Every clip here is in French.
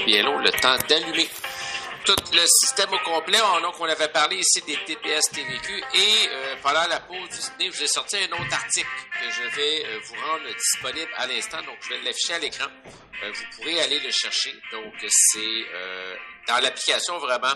pas bien long, le temps d'allumer tout le système au complet. Donc, on avait parlé ici des TPS TVQ et pendant la pause du dîner, je vous ai sorti un autre article que je vais vous rendre disponible à l'instant. Donc, je vais l'afficher à l'écran. Vous pourrez aller le chercher. Donc, c'est dans l'application vraiment.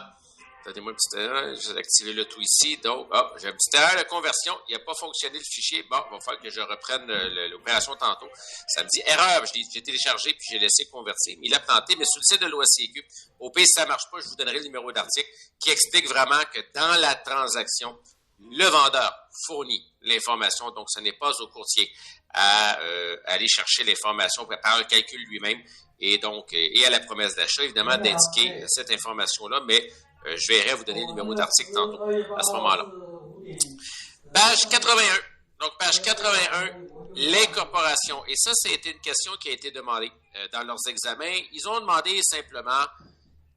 Donnez-moi une petite erreur, je vais activer le tout ici. Donc, j'ai un petit erreur de conversion. Il n'a pas fonctionné le fichier. Bon, il va falloir que je reprenne l'opération tantôt. Ça me dit erreur. J'ai téléchargé puis j'ai laissé convertir. Il a planté, mais sur le site de l'OACQ, au pays, si ça ne marche pas, je vous donnerai le numéro d'article qui explique vraiment que dans la transaction, le vendeur fournit l'information. Donc, ce n'est pas au courtier à aller chercher l'information par un calcul lui-même. Et donc, et à la promesse d'achat, évidemment, d'indiquer cette information-là, mais je verrai vous donner le numéro d'article tantôt, à ce moment-là. Page 81. Donc, page 81, l'incorporation. Et ça, c'était une question qui a été demandée dans leurs examens. Ils ont demandé simplement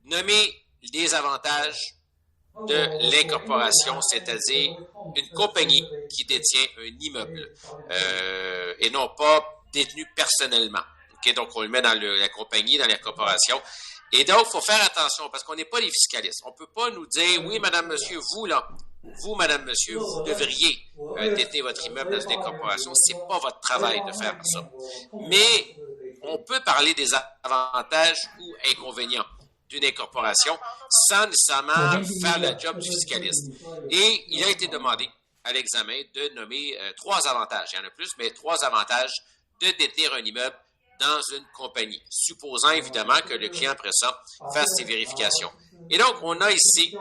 nommer les avantages de l'incorporation, c'est-à-dire une compagnie qui détient un immeuble et non pas détenu personnellement. Okay? Donc, on le met dans la compagnie, dans la corporation. Et donc, il faut faire attention parce qu'on n'est pas les fiscalistes. On ne peut pas nous dire, oui, madame, monsieur, vous, madame, monsieur, vous devriez détenir votre immeuble dans une incorporation. Ce n'est pas votre travail de faire ça. Mais on peut parler des avantages ou inconvénients d'une incorporation sans nécessairement faire le job du fiscaliste. Et il a été demandé à l'examen de nommer 3 avantages. Il y en a plus, mais 3 avantages de détenir un immeuble dans une compagnie, supposant évidemment que le client, après ça, fasse ses vérifications. Et donc, on a ici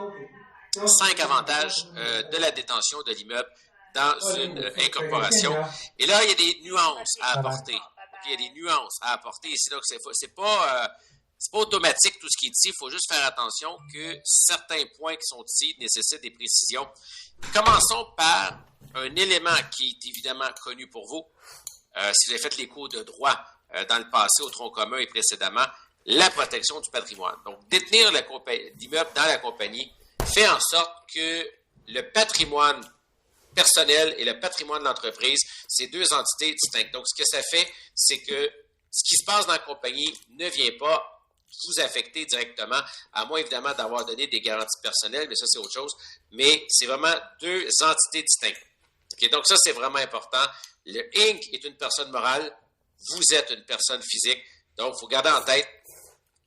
5 avantages de la détention de l'immeuble dans une incorporation. Et là, il y a des nuances à apporter. Il y a des nuances à apporter ici. Donc, c'est pas automatique tout ce qui est dit. Il faut juste faire attention que certains points qui sont ici nécessitent des précisions. Commençons par un élément qui est évidemment connu pour vous. Si vous avez fait les cours de droit dans le passé au tronc commun et précédemment, la protection du patrimoine. Donc, détenir l'immeuble dans la compagnie fait en sorte que le patrimoine personnel et le patrimoine de l'entreprise, c'est 2 entités distinctes. Donc, ce que ça fait, c'est que ce qui se passe dans la compagnie ne vient pas vous affecter directement, à moins évidemment d'avoir donné des garanties personnelles, mais ça, c'est autre chose. Mais c'est vraiment 2 entités distinctes. Okay, donc, ça, c'est vraiment important. Le Inc. est une personne morale. Vous êtes une personne physique. Donc, il faut garder en tête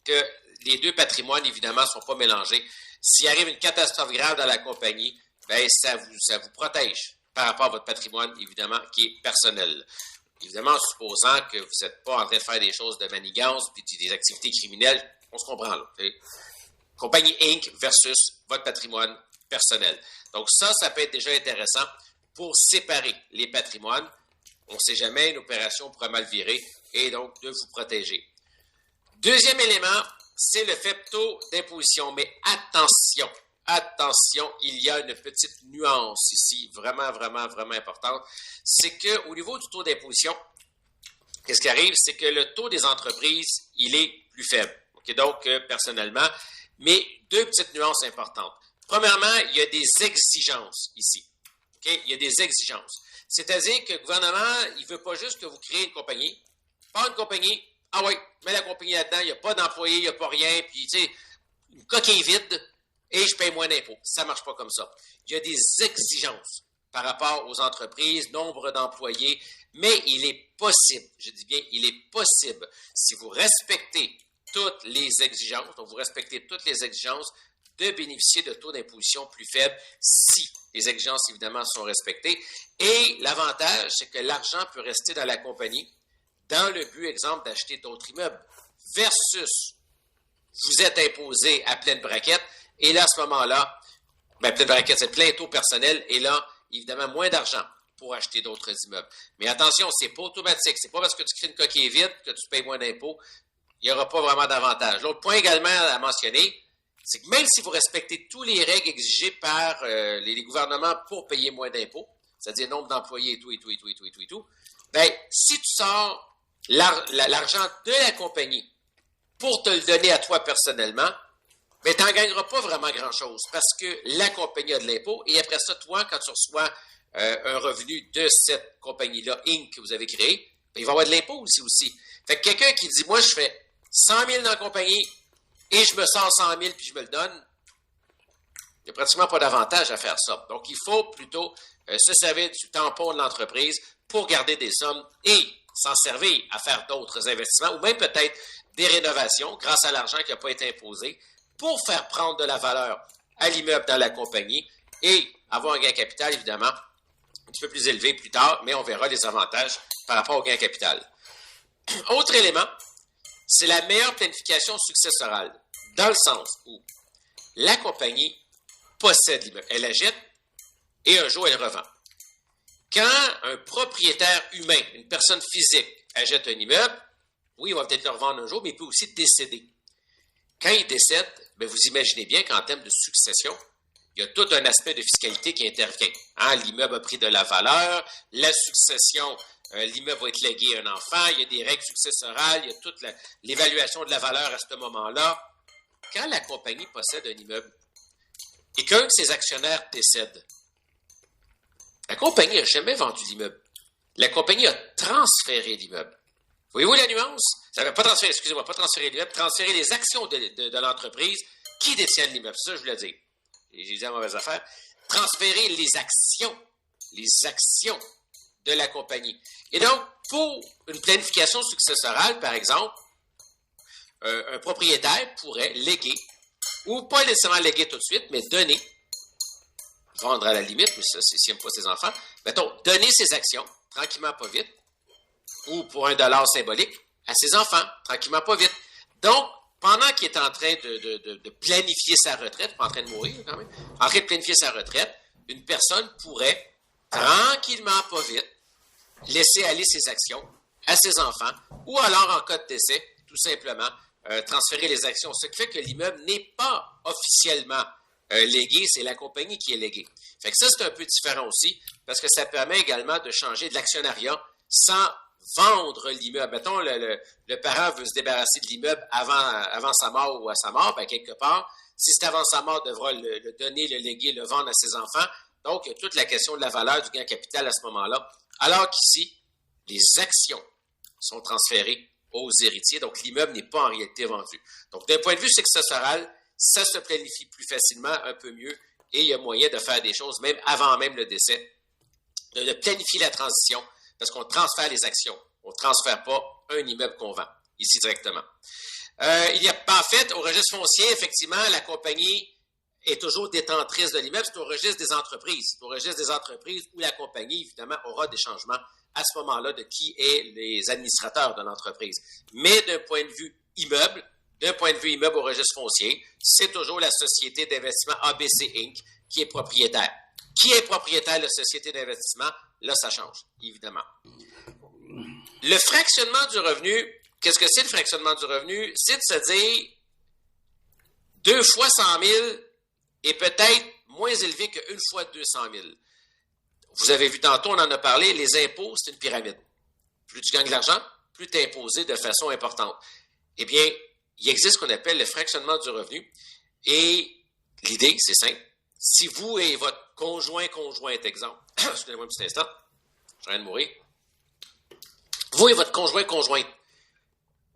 que les 2 patrimoines, évidemment, ne sont pas mélangés. S'il arrive une catastrophe grave dans la compagnie, bien, ça vous protège par rapport à votre patrimoine, évidemment, qui est personnel. Évidemment, en supposant que vous n'êtes pas en train de faire des choses de manigance puis des activités criminelles, on se comprend là. Okay? Compagnie Inc. versus votre patrimoine personnel. Donc, ça peut être déjà intéressant pour séparer les patrimoines. On ne sait jamais, une opération pourrait mal virer et donc de vous protéger. Deuxième élément, c'est le fait taux d'imposition. Mais attention, il y a une petite nuance ici, vraiment, vraiment, vraiment importante. C'est qu'au niveau du taux d'imposition, qu'est-ce qui arrive? C'est que le taux des entreprises, il est plus faible. Okay? Donc, personnellement, mais 2 petites nuances importantes. Premièrement, il y a des exigences ici. Okay? Il y a des exigences. C'est-à-dire que le gouvernement, il ne veut pas juste que vous créez une compagnie. Pas une compagnie, ah oui, mets la compagnie là-dedans, il n'y a pas d'employés, il n'y a pas rien, puis tu sais, une coquille vide, et je paye moins d'impôts. Ça ne marche pas comme ça. Il y a des exigences par rapport aux entreprises, nombre d'employés, mais il est possible, je dis bien, il est possible, si vous respectez toutes les exigences, donc vous respectez toutes les exigences, de bénéficier de taux d'imposition plus faibles si les exigences, évidemment, sont respectées. Et l'avantage, c'est que l'argent peut rester dans la compagnie dans le but, exemple, d'acheter d'autres immeubles versus vous êtes imposé à pleine braquette et là, à ce moment-là, pleine braquette, c'est plein taux personnel et là, évidemment, moins d'argent pour acheter d'autres immeubles. Mais attention, c'est pas automatique. C'est pas parce que tu crées une coquille vide que tu payes moins d'impôts. Il n'y aura pas vraiment d'avantage. L'autre point également à mentionner, c'est que même si vous respectez toutes les règles exigées par les gouvernements pour payer moins d'impôts, c'est-à-dire nombre d'employés et tout, bien, si tu sors l'argent de la compagnie pour te le donner à toi personnellement, bien, tu n'en gagneras pas vraiment grand-chose parce que la compagnie a de l'impôt et après ça, toi, quand tu reçois un revenu de cette compagnie-là, Inc., que vous avez créée, bien, il va y avoir de l'impôt aussi. Fait que quelqu'un qui dit, moi, je fais 100 000 dans la compagnie, et je me sors 100 000 puis je me le donne, il n'y a pratiquement pas d'avantage à faire ça. Donc, il faut plutôt se servir du tampon de l'entreprise pour garder des sommes et s'en servir à faire d'autres investissements ou même peut-être des rénovations grâce à l'argent qui n'a pas été imposé pour faire prendre de la valeur à l'immeuble dans la compagnie et avoir un gain capital, évidemment, un petit peu plus élevé plus tard, mais on verra les avantages par rapport au gain capital. Autre élément, c'est la meilleure planification successorale, dans le sens où la compagnie possède l'immeuble. Elle l'achète et un jour, elle revend. Quand un propriétaire humain, une personne physique, achète un immeuble, oui, il va peut-être le revendre un jour, mais il peut aussi décéder. Quand il décède, bien, vous imaginez bien qu'en termes de succession, il y a tout un aspect de fiscalité qui intervient. Hein? L'immeuble a pris de la valeur, la succession, l'immeuble va être légué à un enfant, il y a des règles successorales, il y a toute l'évaluation de la valeur à ce moment-là. Quand la compagnie possède un immeuble et qu'un de ses actionnaire décède, la compagnie n'a jamais vendu l'immeuble. La compagnie a transféré l'immeuble. Voyez-vous la nuance? Ça ne veut pas transférer, excusez-moi, pas transférer l'immeuble, transférer les actions de l'entreprise qui détiennent l'immeuble. C'est ça que je voulais dire. J'ai dit la mauvaise affaire. Transférer les actions de la compagnie. Et donc, pour une planification successorale, par exemple, un propriétaire pourrait léguer, ou pas nécessairement léguer tout de suite, mais donner, vendre à la limite, mais ça, c'est s'il n'aime pas ses enfants, mettons, donner ses actions, tranquillement, pas vite, ou pour $1 symbolique, à ses enfants, tranquillement, pas vite. Donc, pendant qu'il est en train de planifier sa retraite, pas en train de mourir quand même, en train de planifier sa retraite, une personne pourrait, tranquillement, pas vite, laisser aller ses actions à ses enfants, ou alors, en cas de décès, tout simplement, transférer les actions. Ce qui fait que l'immeuble n'est pas officiellement légué, c'est la compagnie qui est léguée. Fait que ça, c'est un peu différent aussi, parce que ça permet également de changer de l'actionnariat sans vendre l'immeuble. Mettons, le parent veut se débarrasser de l'immeuble avant sa mort ou à sa mort, ben quelque part, si c'est avant sa mort, il devra le donner, le léguer, le vendre à ses enfants. Donc, il y a toute la question de la valeur du gain capital à ce moment-là. Alors qu'ici, les actions sont transférées aux héritiers, donc l'immeuble n'est pas en réalité vendu. Donc, d'un point de vue successoral, ça se planifie plus facilement, un peu mieux, et il y a moyen de faire des choses, même avant même le décès, de planifier la transition, parce qu'on transfère les actions. On ne transfère pas un immeuble qu'on vend, ici directement. Il y a pas en fait, au registre foncier, effectivement, la compagnie est toujours détentrice de l'immeuble. C'est au registre des entreprises. C'est au registre des entreprises où la compagnie, évidemment, aura des changements à ce moment-là de qui est les administrateurs de l'entreprise. Mais d'un point de vue immeuble au registre foncier, c'est toujours la société d'investissement ABC Inc. qui est propriétaire. Qui est propriétaire de la société d'investissement? Là, ça change, évidemment. Le fractionnement du revenu, qu'est-ce que c'est le fractionnement du revenu? C'est de se dire 2 fois 100 000 est peut-être moins élevé que 1 fois 200 000. Vous avez vu tantôt, on en a parlé, les impôts, c'est une pyramide. Plus tu gagnes de l'argent, plus tu es imposé de façon importante. Eh bien, il existe ce qu'on appelle le fractionnement du revenu. Et l'idée, c'est simple. Si vous et votre conjointe, exemple, excusez-moi un petit instant, je viens de mourir. Vous et votre conjointe,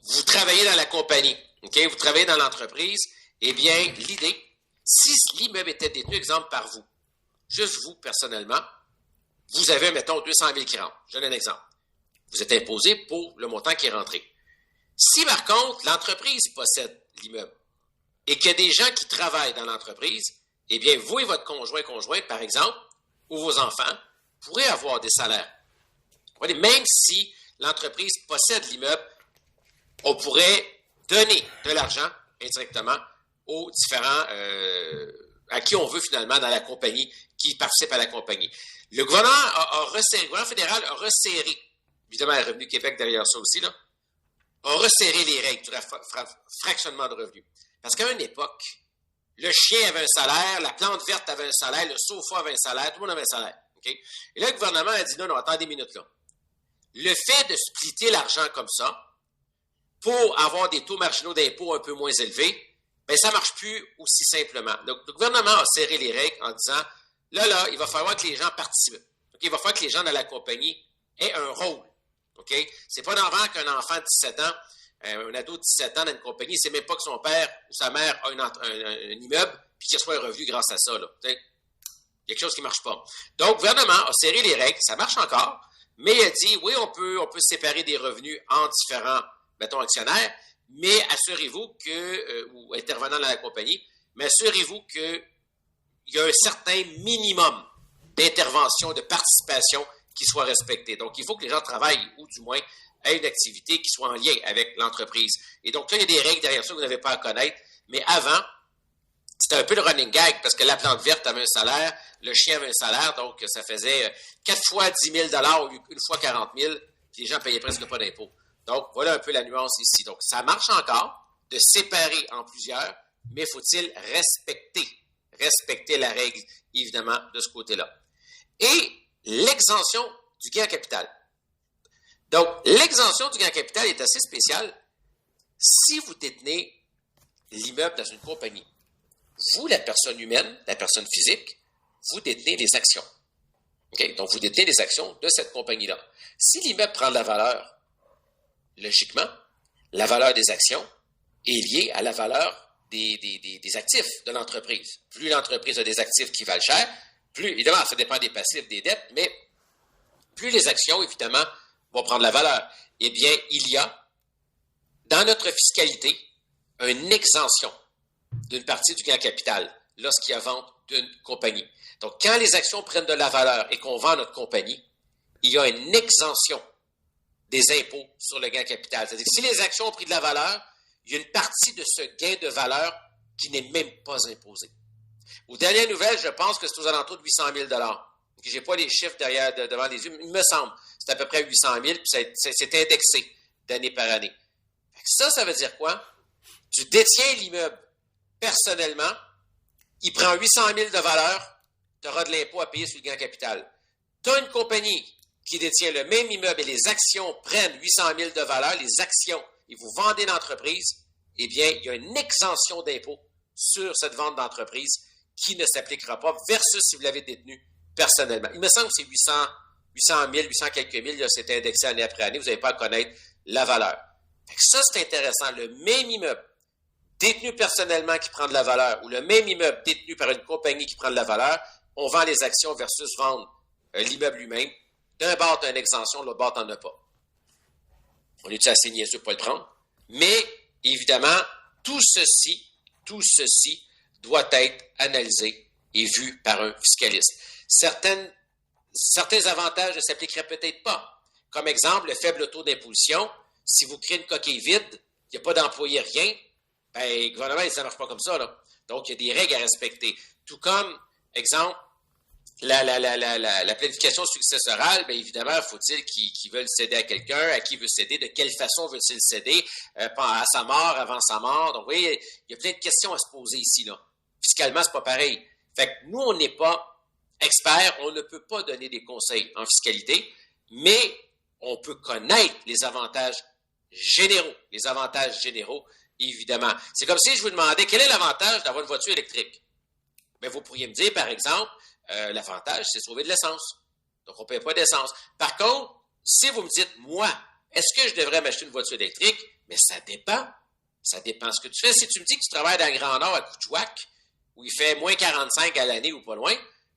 vous travaillez dans la compagnie, ok? Vous travaillez dans l'entreprise, eh bien, l'idée, si l'immeuble était détenu, exemple, par vous, juste vous, personnellement, vous avez, mettons, 200 000 qui rentrent. Je donne un exemple. Vous êtes imposé pour le montant qui est rentré. Si, par contre, l'entreprise possède l'immeuble et qu'il y a des gens qui travaillent dans l'entreprise, eh bien, vous et votre conjointe, par exemple, ou vos enfants, pourraient avoir des salaires. Même si l'entreprise possède l'immeuble, on pourrait donner de l'argent indirectement aux différents à qui on veut finalement dans la compagnie, qui participent à la compagnie. Le gouvernement fédéral a resserré, évidemment, le Revenu Québec derrière ça aussi, là, a resserré les règles du fractionnement de revenus. Parce qu'à une époque, le chien avait un salaire, la plante verte avait un salaire, le sofa avait un salaire, tout le monde avait un salaire. Okay? Et là, le gouvernement a dit non, attendez 10 minutes là. Le fait de splitter l'argent comme ça, pour avoir des taux marginaux d'impôt un peu moins élevés, ben ça ne marche plus aussi simplement. Donc, le gouvernement a serré les règles en disant, là, il va falloir que les gens participent. Okay? Il va falloir que les gens dans la compagnie aient un rôle. Okay? C'est pas normal qu'un enfant de 17 ans un ado de 17 ans dans une compagnie, il ne sait même pas que son père ou sa mère a un immeuble, puis qu'il reçoit un revenu grâce à ça. Là. Il y a quelque chose qui ne marche pas. Donc, le gouvernement a serré les règles, ça marche encore, mais il a dit, oui, on peut séparer des revenus en différents, mettons, actionnaires, mais assurez-vous que, ou intervenants dans la compagnie, mais assurez-vous qu'il y a un certain minimum d'intervention, de participation qui soit respecté. Donc, il faut que les gens travaillent, ou du moins aient une activité qui soit en lien avec l'entreprise. Et donc, là, il y a des règles derrière ça que vous n'avez pas à connaître. Mais avant, c'était un peu le running gag parce que la plante verte avait un salaire, le chien avait un salaire, donc ça faisait 4 fois 10 000 $, une fois 40 000 puis les gens payaient presque pas d'impôts. Donc, voilà un peu la nuance ici. Donc, ça marche encore de séparer en plusieurs, mais faut-il respecter la règle, évidemment, de ce côté-là. Et l'exemption du gain en capital. Donc, l'exemption du gain en capital est assez spéciale. Si vous détenez l'immeuble dans une compagnie, vous, la personne humaine, la personne physique, vous détenez les actions. Okay? Donc, vous détenez les actions de cette compagnie-là. Si l'immeuble prend de la valeur, logiquement, la valeur des actions est liée à la valeur des actifs de l'entreprise. Plus l'entreprise a des actifs qui valent cher, plus, évidemment, ça dépend des passifs, des dettes, mais plus les actions, évidemment, vont prendre la valeur. Eh bien, il y a, dans notre fiscalité, une exemption d'une partie du gain en capital lorsqu'il y a vente d'une compagnie. Donc, quand les actions prennent de la valeur et qu'on vend notre compagnie, il y a une exemption des impôts sur le gain en capital. C'est-à-dire que si les actions ont pris de la valeur, il y a une partie de ce gain de valeur qui n'est même pas imposée. Aux dernières nouvelles, je pense que c'est aux alentours de 800 000 $. Je n'ai pas les chiffres devant les yeux, mais il me semble que c'est à peu près 800 000 puis c'est indexé d'année par année. Ça veut dire quoi? Tu détiens l'immeuble personnellement, il prend 800 000 de valeur, tu auras de l'impôt à payer sur le gain en capital. Tu as une compagnie qui détient le même immeuble et les actions prennent 800 000 de valeur, les actions, et vous vendez l'entreprise, eh bien, il y a une exemption d'impôt sur cette vente d'entreprise qui ne s'appliquera pas versus si vous l'avez détenu personnellement. Il me semble que c'est 800 000, 800 quelques mille, là, c'est indexé année après année, vous n'avez pas à connaître la valeur. Ça, c'est intéressant. Le même immeuble détenu personnellement qui prend de la valeur ou le même immeuble détenu par une compagnie qui prend de la valeur, on vend les actions versus vendre l'immeuble lui-même. D'un bord, tu as une exemption, de l'autre bord, tu n'en as pas. On est assez niaiseux pour le prendre. Mais, évidemment, tout ceci doit être analysé et vu par un fiscaliste. Certains avantages ne s'appliqueraient peut-être pas. Comme exemple, le faible taux d'imposition. Si vous créez une coquille vide, il n'y a pas d'employé, rien, ben, le gouvernement, ça ne marche pas comme ça, là. Donc, il y a des règles à respecter. Tout comme, exemple, la planification successorale, bien évidemment, faut-il qu'ils veulent céder à quelqu'un, à qui veut céder, de quelle façon veut-il céder, à sa mort, avant sa mort. Donc, vous voyez, il y a plein de questions à se poser ici, là. Fiscalement, c'est pas pareil. Fait que nous, on n'est pas experts, on ne peut pas donner des conseils en fiscalité, mais on peut connaître les avantages généraux, évidemment. C'est comme si je vous demandais quel est l'avantage d'avoir une voiture électrique. Bien, vous pourriez me dire, par exemple, l'avantage, c'est sauver de l'essence. Donc, on ne paye pas d'essence. Par contre, si vous me dites, moi, est-ce que je devrais m'acheter une voiture électrique? Mais ça dépend. Ça dépend ce que tu fais. Si tu me dis que tu travailles dans le Grand Nord à Couchouac, où il fait moins 45 à l'année ou pas loin,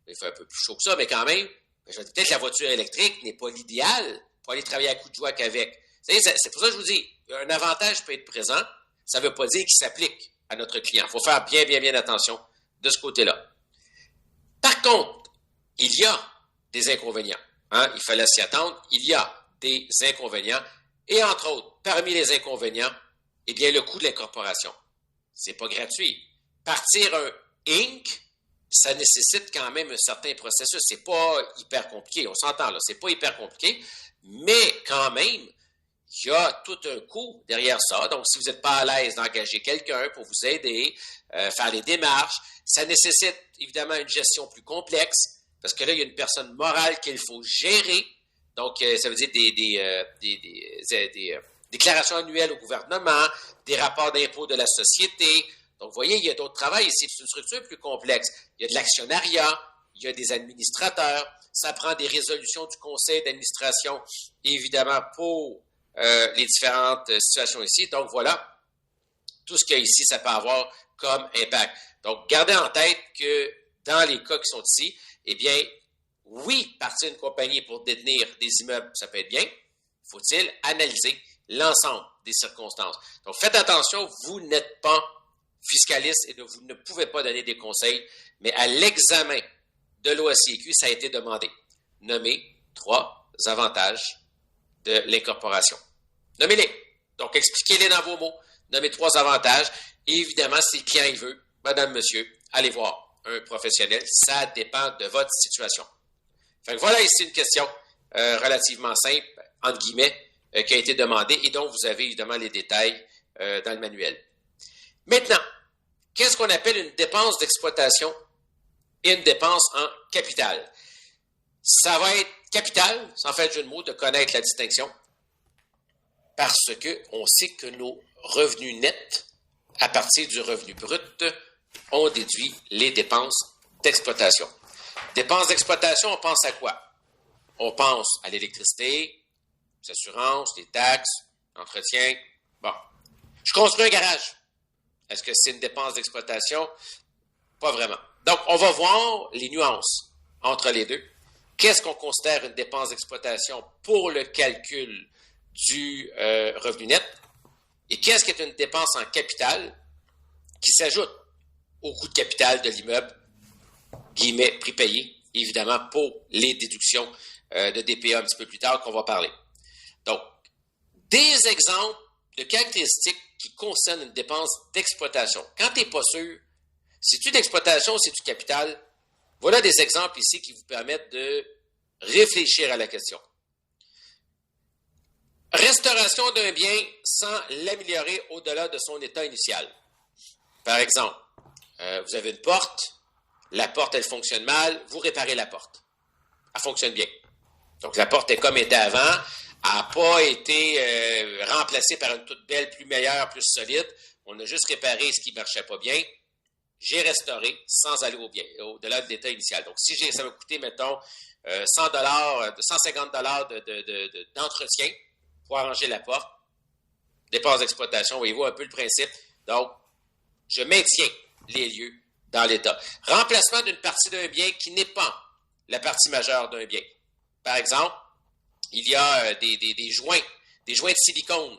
il fait un peu plus chaud que ça, mais quand même, je vais dire, peut-être que la voiture électrique n'est pas l'idéal pour aller travailler à Couchouac avec. C'est pour ça que je vous dis, un avantage peut être présent, ça ne veut pas dire qu'il s'applique à notre client. Il faut faire bien attention de ce côté-là. Par contre, il y a des inconvénients. Hein? Il fallait s'y attendre. Il y a des inconvénients. Et entre autres, parmi les inconvénients, eh bien, le coût de l'incorporation. C'est pas gratuit. Partir un Inc., ça nécessite quand même un certain processus. C'est pas hyper compliqué. On s'entend là. C'est pas hyper compliqué. Mais quand même, il y a tout un coût derrière ça. Donc, si vous n'êtes pas à l'aise d'engager quelqu'un pour vous aider, faire les démarches, ça nécessite évidemment une gestion plus complexe parce que là, il y a une personne morale qu'il faut gérer. Donc, ça veut dire des déclarations annuelles au gouvernement, des rapports d'impôts de la société. Donc, vous voyez, il y a d'autres travaux ici. C'est une structure plus complexe. Il y a de l'actionnariat, il y a des administrateurs. Ça prend des résolutions du conseil d'administration, évidemment, pour les différentes situations ici. Donc, voilà, tout ce qu'il y a ici, ça peut avoir comme impact. Donc, gardez en tête que dans les cas qui sont ici, eh bien, oui, partir d'une compagnie pour détenir des immeubles, ça peut être bien. Faut-il analyser l'ensemble des circonstances. Donc, faites attention, vous n'êtes pas fiscaliste et vous ne pouvez pas donner des conseils, mais à l'examen de l'OACQ, ça a été demandé. Nommez 3 avantages de l'incorporation. Nommez-les. Donc, expliquez-les dans vos mots. Nommez 3 avantages. Et évidemment, si le client il veut, madame, monsieur, allez voir un professionnel. Ça dépend de votre situation. Fait que voilà ici une question relativement simple, entre guillemets, qui a été demandée et dont vous avez évidemment les détails dans le manuel. Maintenant, qu'est-ce qu'on appelle une dépense d'exploitation et une dépense en capital? Ça va être capital, sans faire de jeu de mots, de connaître la distinction, parce qu'on sait que nos revenus nets, à partir du revenu brut, on déduit les dépenses d'exploitation. Dépenses d'exploitation, on pense à quoi? On pense à l'électricité, les assurances, les taxes, l'entretien. Bon. Je construis un garage. Est-ce que c'est une dépense d'exploitation? Pas vraiment. Donc, on va voir les nuances entre les deux. Qu'est-ce qu'on considère une dépense d'exploitation pour le calcul du revenu net? Et qu'est-ce qui est une dépense en capital qui s'ajoute au coût de capital de l'immeuble, guillemets, prix payé, évidemment, pour les déductions de DPA un petit peu plus tard qu'on va parler. Donc, des exemples de caractéristiques qui concernent une dépense d'exploitation. Quand tu n'es pas sûr, c'est-tu d'exploitation ou c'est-tu capital? Voilà des exemples ici qui vous permettent de réfléchir à la question. Restauration d'un bien sans l'améliorer au-delà de son état initial. Par exemple, vous avez une porte, la porte, elle fonctionne mal, vous réparez la porte. Elle fonctionne bien. Donc, la porte est comme était avant, elle n'a pas été remplacée par une toute belle, plus meilleure, plus solide. On a juste réparé ce qui ne marchait pas bien. J'ai restauré sans aller au-delà de l'état initial. Donc, si ça m'a coûté, mettons, $100, $150 d'entretien pour arranger la porte, dépenses d'exploitation, voyez-vous un peu le principe. Donc, je maintiens les lieux dans l'état. Remplacement d'une partie d'un bien qui n'est pas la partie majeure d'un bien. Par exemple, il y a des joints de silicone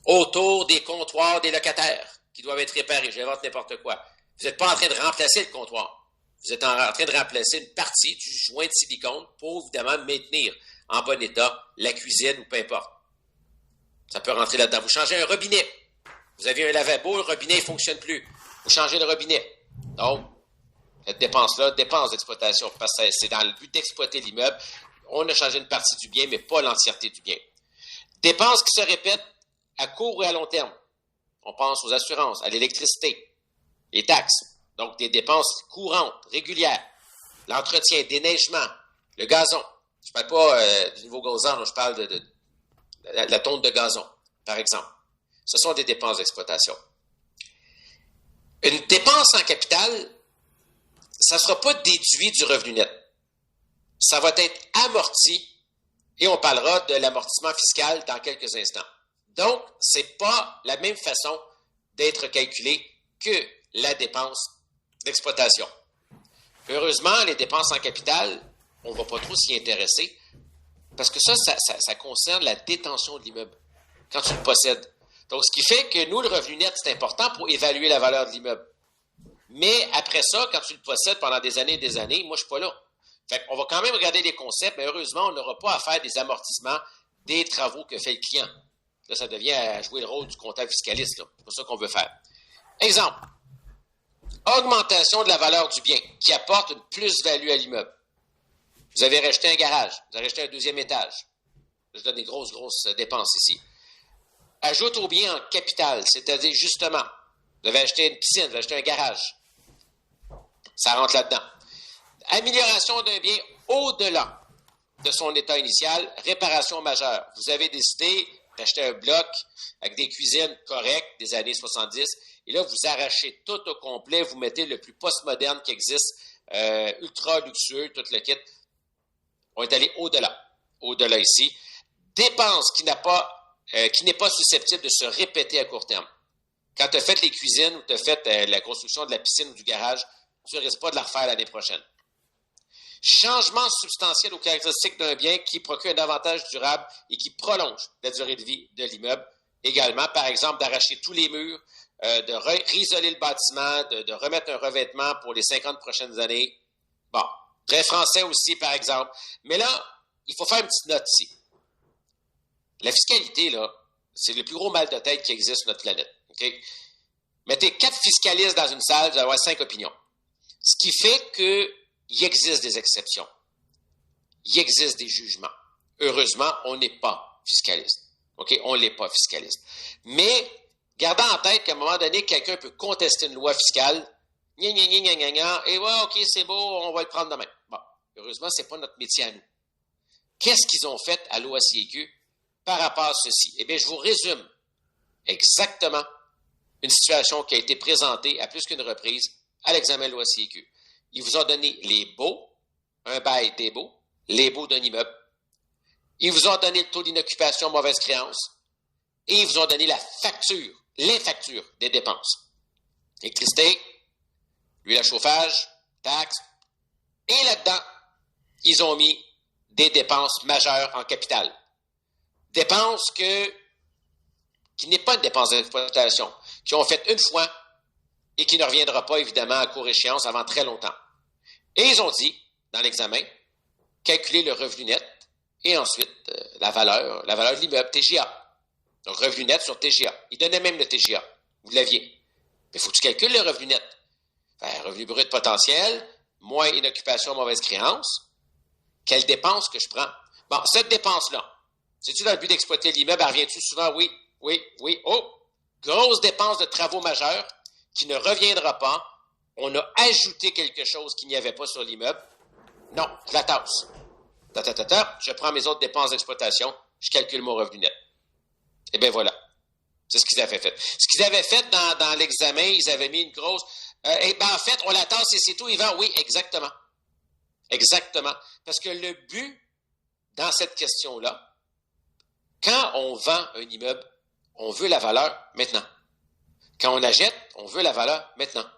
autour des comptoirs des locataires qui doivent être réparés. J'invente n'importe quoi. Vous n'êtes pas en train de remplacer le comptoir. Vous êtes en train de remplacer une partie du joint de silicone pour, évidemment, maintenir en bon état la cuisine ou peu importe. Ça peut rentrer là-dedans. Vous changez un robinet. Vous avez un lavabo, le robinet ne fonctionne plus. Vous changez le robinet. Donc, cette dépense-là, dépense d'exploitation, parce que c'est dans le but d'exploiter l'immeuble. On a changé une partie du bien, mais pas l'entièreté du bien. Dépenses qui se répètent à court et à long terme. On pense aux assurances, à l'électricité, les taxes. Donc, des dépenses courantes, régulières. L'entretien, déneigement, le gazon. Je ne parle pas du nouveau gazon, je parle de la tonte de gazon, par exemple. Ce sont des dépenses d'exploitation. Une dépense en capital, ça ne sera pas déduit du revenu net. Ça va être amorti et on parlera de l'amortissement fiscal dans quelques instants. Donc, ce n'est pas la même façon d'être calculé que la dépense d'exploitation. Heureusement, les dépenses en capital, on ne va pas trop s'y intéresser parce que ça concerne la détention de l'immeuble quand tu le possèdes. Donc, ce qui fait que nous, le revenu net, c'est important pour évaluer la valeur de l'immeuble. Mais après ça, quand tu le possèdes pendant des années et des années, moi, je ne suis pas là. Fait qu'on va quand même regarder les concepts, mais heureusement, on n'aura pas à faire des amortissements des travaux que fait le client. Là, ça devient à jouer le rôle du comptable fiscaliste. Là. C'est pas ça qu'on veut faire. Exemple. Augmentation de la valeur du bien qui apporte une plus-value à l'immeuble. Vous avez racheté un garage, vous avez racheté un deuxième étage. Je donne des grosses dépenses ici. Ajoute au bien en capital, c'est-à-dire justement, vous avez acheté une piscine, vous avez acheté un garage. Ça rentre là-dedans. Amélioration d'un bien au-delà de son état initial, réparation majeure. Vous avez décidé d'acheter un bloc avec des cuisines correctes des années 70, et là, vous arrachez tout au complet, vous mettez le plus post-moderne qui existe, ultra luxueux, tout le kit. On est allé au-delà ici. dépense qui n'est pas susceptible de se répéter à court terme. Quand tu as fait les cuisines ou tu as fait la construction de la piscine ou du garage, tu ne risques pas de la refaire l'année prochaine. Changement substantiel aux caractéristiques d'un bien qui procure un avantage durable et qui prolonge la durée de vie de l'immeuble. Également, par exemple, d'arracher tous les murs, de réisoler le bâtiment, de remettre un revêtement pour les 50 prochaines années. Bon, très français aussi, par exemple. Mais là, il faut faire une petite note ici. La fiscalité, là, c'est le plus gros mal de tête qui existe sur notre planète. Okay? Mettez 4 fiscalistes dans une salle, vous allez avoir 5 opinions. Ce qui fait qu'il existe des exceptions. Il existe des jugements. Heureusement, on n'est pas fiscaliste. OK? On n'est pas fiscaliste. Mais, gardant en tête qu'à un moment donné, quelqu'un peut contester une loi fiscale, et ouais, OK, c'est beau, on va le prendre demain. Bon, heureusement, ce n'est pas notre métier à nous. Qu'est-ce qu'ils ont fait à l'OACIQ par rapport à ceci? Eh bien, je vous résume exactement une situation qui a été présentée à plus qu'une reprise à l'examen de l'OACIQ. Ils vous ont donné les baux, un bail des baux, les baux d'un immeuble. Ils vous ont donné le taux d'inoccupation mauvaise créance et ils vous ont donné la facture, les factures des dépenses. Électricité, l'huile à chauffage, taxes. Et là-dedans, ils ont mis des dépenses majeures en capital. Dépenses qui n'est pas une dépense d'exploitation, qui ont fait une fois et qui ne reviendra pas, évidemment, à court échéance avant très longtemps. Et ils ont dit, dans l'examen, calculer le revenu net et ensuite la valeur de l'immeuble, TGA. Donc, revenu net sur TGA. Ils donnaient même le TGA. Vous l'aviez. Mais il faut que tu calcules le revenu net. Revenu brut potentiel, moins inoccupation, mauvaise créance. Quelle dépense que je prends? Bon, cette dépense-là, c'est-tu dans le but d'exploiter l'immeuble? Elle revient-tu souvent? Oui. Oh! Grosse dépense de travaux majeurs qui ne reviendra pas. On a ajouté quelque chose qu'il n'y avait pas sur l'immeuble. Non, je la tasse. Je prends mes autres dépenses d'exploitation, je calcule mon revenu net. Eh bien voilà. C'est ce qu'ils avaient fait. Ce qu'ils avaient fait dans l'examen, ils avaient mis une grosse... en fait, on la tasse et c'est tout, Yvan. Oui, exactement. Exactement. Parce que le but, dans cette question-là, quand on vend un immeuble, on veut la valeur maintenant. Quand on achète, on veut la valeur maintenant.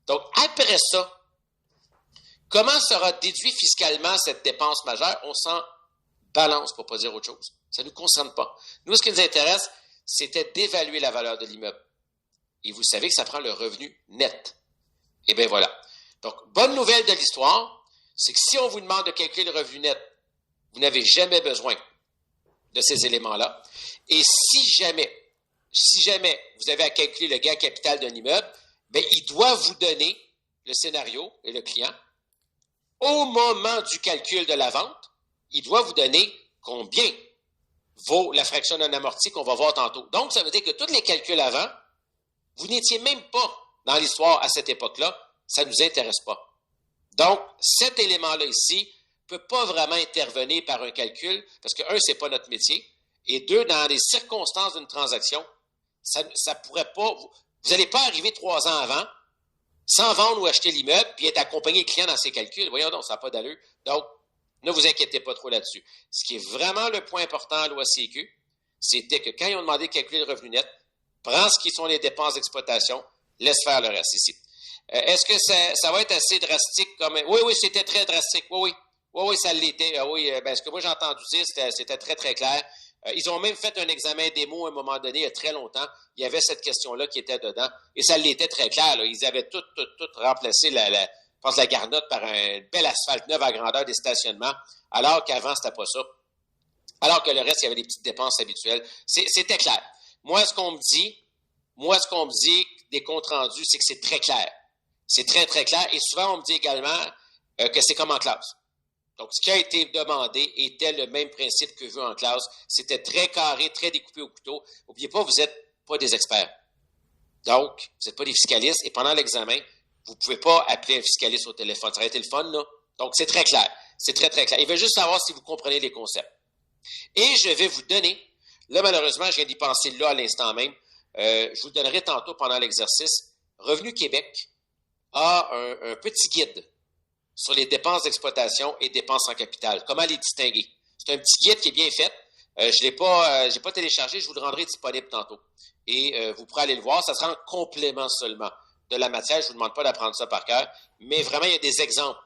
Donc, après ça, comment sera déduit fiscalement cette dépense majeure? On s'en balance, pour ne pas dire autre chose. Ça ne nous concerne pas. Nous, ce qui nous intéresse, c'était d'évaluer la valeur de l'immeuble. Et vous savez que ça prend le revenu net. Eh bien, voilà. Donc, bonne nouvelle de l'histoire, c'est que si on vous demande de calculer le revenu net, vous n'avez jamais besoin de ces éléments-là. Et si jamais vous avez à calculer le gain capital d'un immeuble, bien, il doit vous donner le scénario et le client. Au moment du calcul de la vente, il doit vous donner combien vaut la fraction d'un amorti qu'on va voir tantôt. Donc, ça veut dire que tous les calculs avant, vous n'étiez même pas dans l'histoire à cette époque-là. Ça ne nous intéresse pas. Donc, cet élément-là ici ne peut pas vraiment intervenir par un calcul, parce que, un, ce n'est pas notre métier, et deux, dans les circonstances d'une transaction, ça pourrait pas... Vous n'allez pas arriver 3 ans avant, sans vendre ou acheter l'immeuble, puis être accompagné le client dans ses calculs. Voyons donc, ça n'a pas d'allure. Donc, ne vous inquiétez pas trop là-dessus. Ce qui est vraiment le point important à l'OACQ, c'était que quand ils ont demandé de calculer le revenu net, prends ce qui sont les dépenses d'exploitation, laisse faire le reste ici. Est-ce que ça va être assez drastique comme... Oui, c'était très drastique. Oui, ça l'était. Ce que moi j'ai entendu dire, c'était très, très clair. Ils ont même fait un examen démo à un moment donné, il y a très longtemps. Il y avait cette question-là qui était dedans. Et ça l'était très clair. Là. Ils avaient tout remplacé la garnotte par un bel asphalte neuf à grandeur des stationnements, alors qu'avant, c'était pas ça. Alors que le reste, il y avait des petites dépenses habituelles. C'était clair. Moi, ce qu'on me dit des comptes rendus, c'est que c'est très clair. C'est très, très clair. Et souvent, on me dit également que c'est comme en classe. Donc, ce qui a été demandé était le même principe que vu en classe. C'était très carré, très découpé au couteau. N'oubliez pas, vous n'êtes pas des experts. Donc, vous n'êtes pas des fiscalistes. Et pendant l'examen, vous ne pouvez pas appeler un fiscaliste au téléphone. Ça aurait été le fun, là. Donc, c'est très clair. C'est très, très clair. Il veut juste savoir si vous comprenez les concepts. Et je vais vous donner, là, malheureusement, je viens d'y penser là à l'instant même. Je vous le donnerai tantôt pendant l'exercice. Revenu Québec a un petit guide sur les dépenses d'exploitation et dépenses en capital. Comment les distinguer? C'est un petit guide qui est bien fait. J'ai pas téléchargé, je vous le rendrai disponible tantôt. Et vous pourrez aller le voir, ça sera en complément seulement de la matière. Je vous demande pas d'apprendre ça par cœur, mais vraiment, il y a des exemples,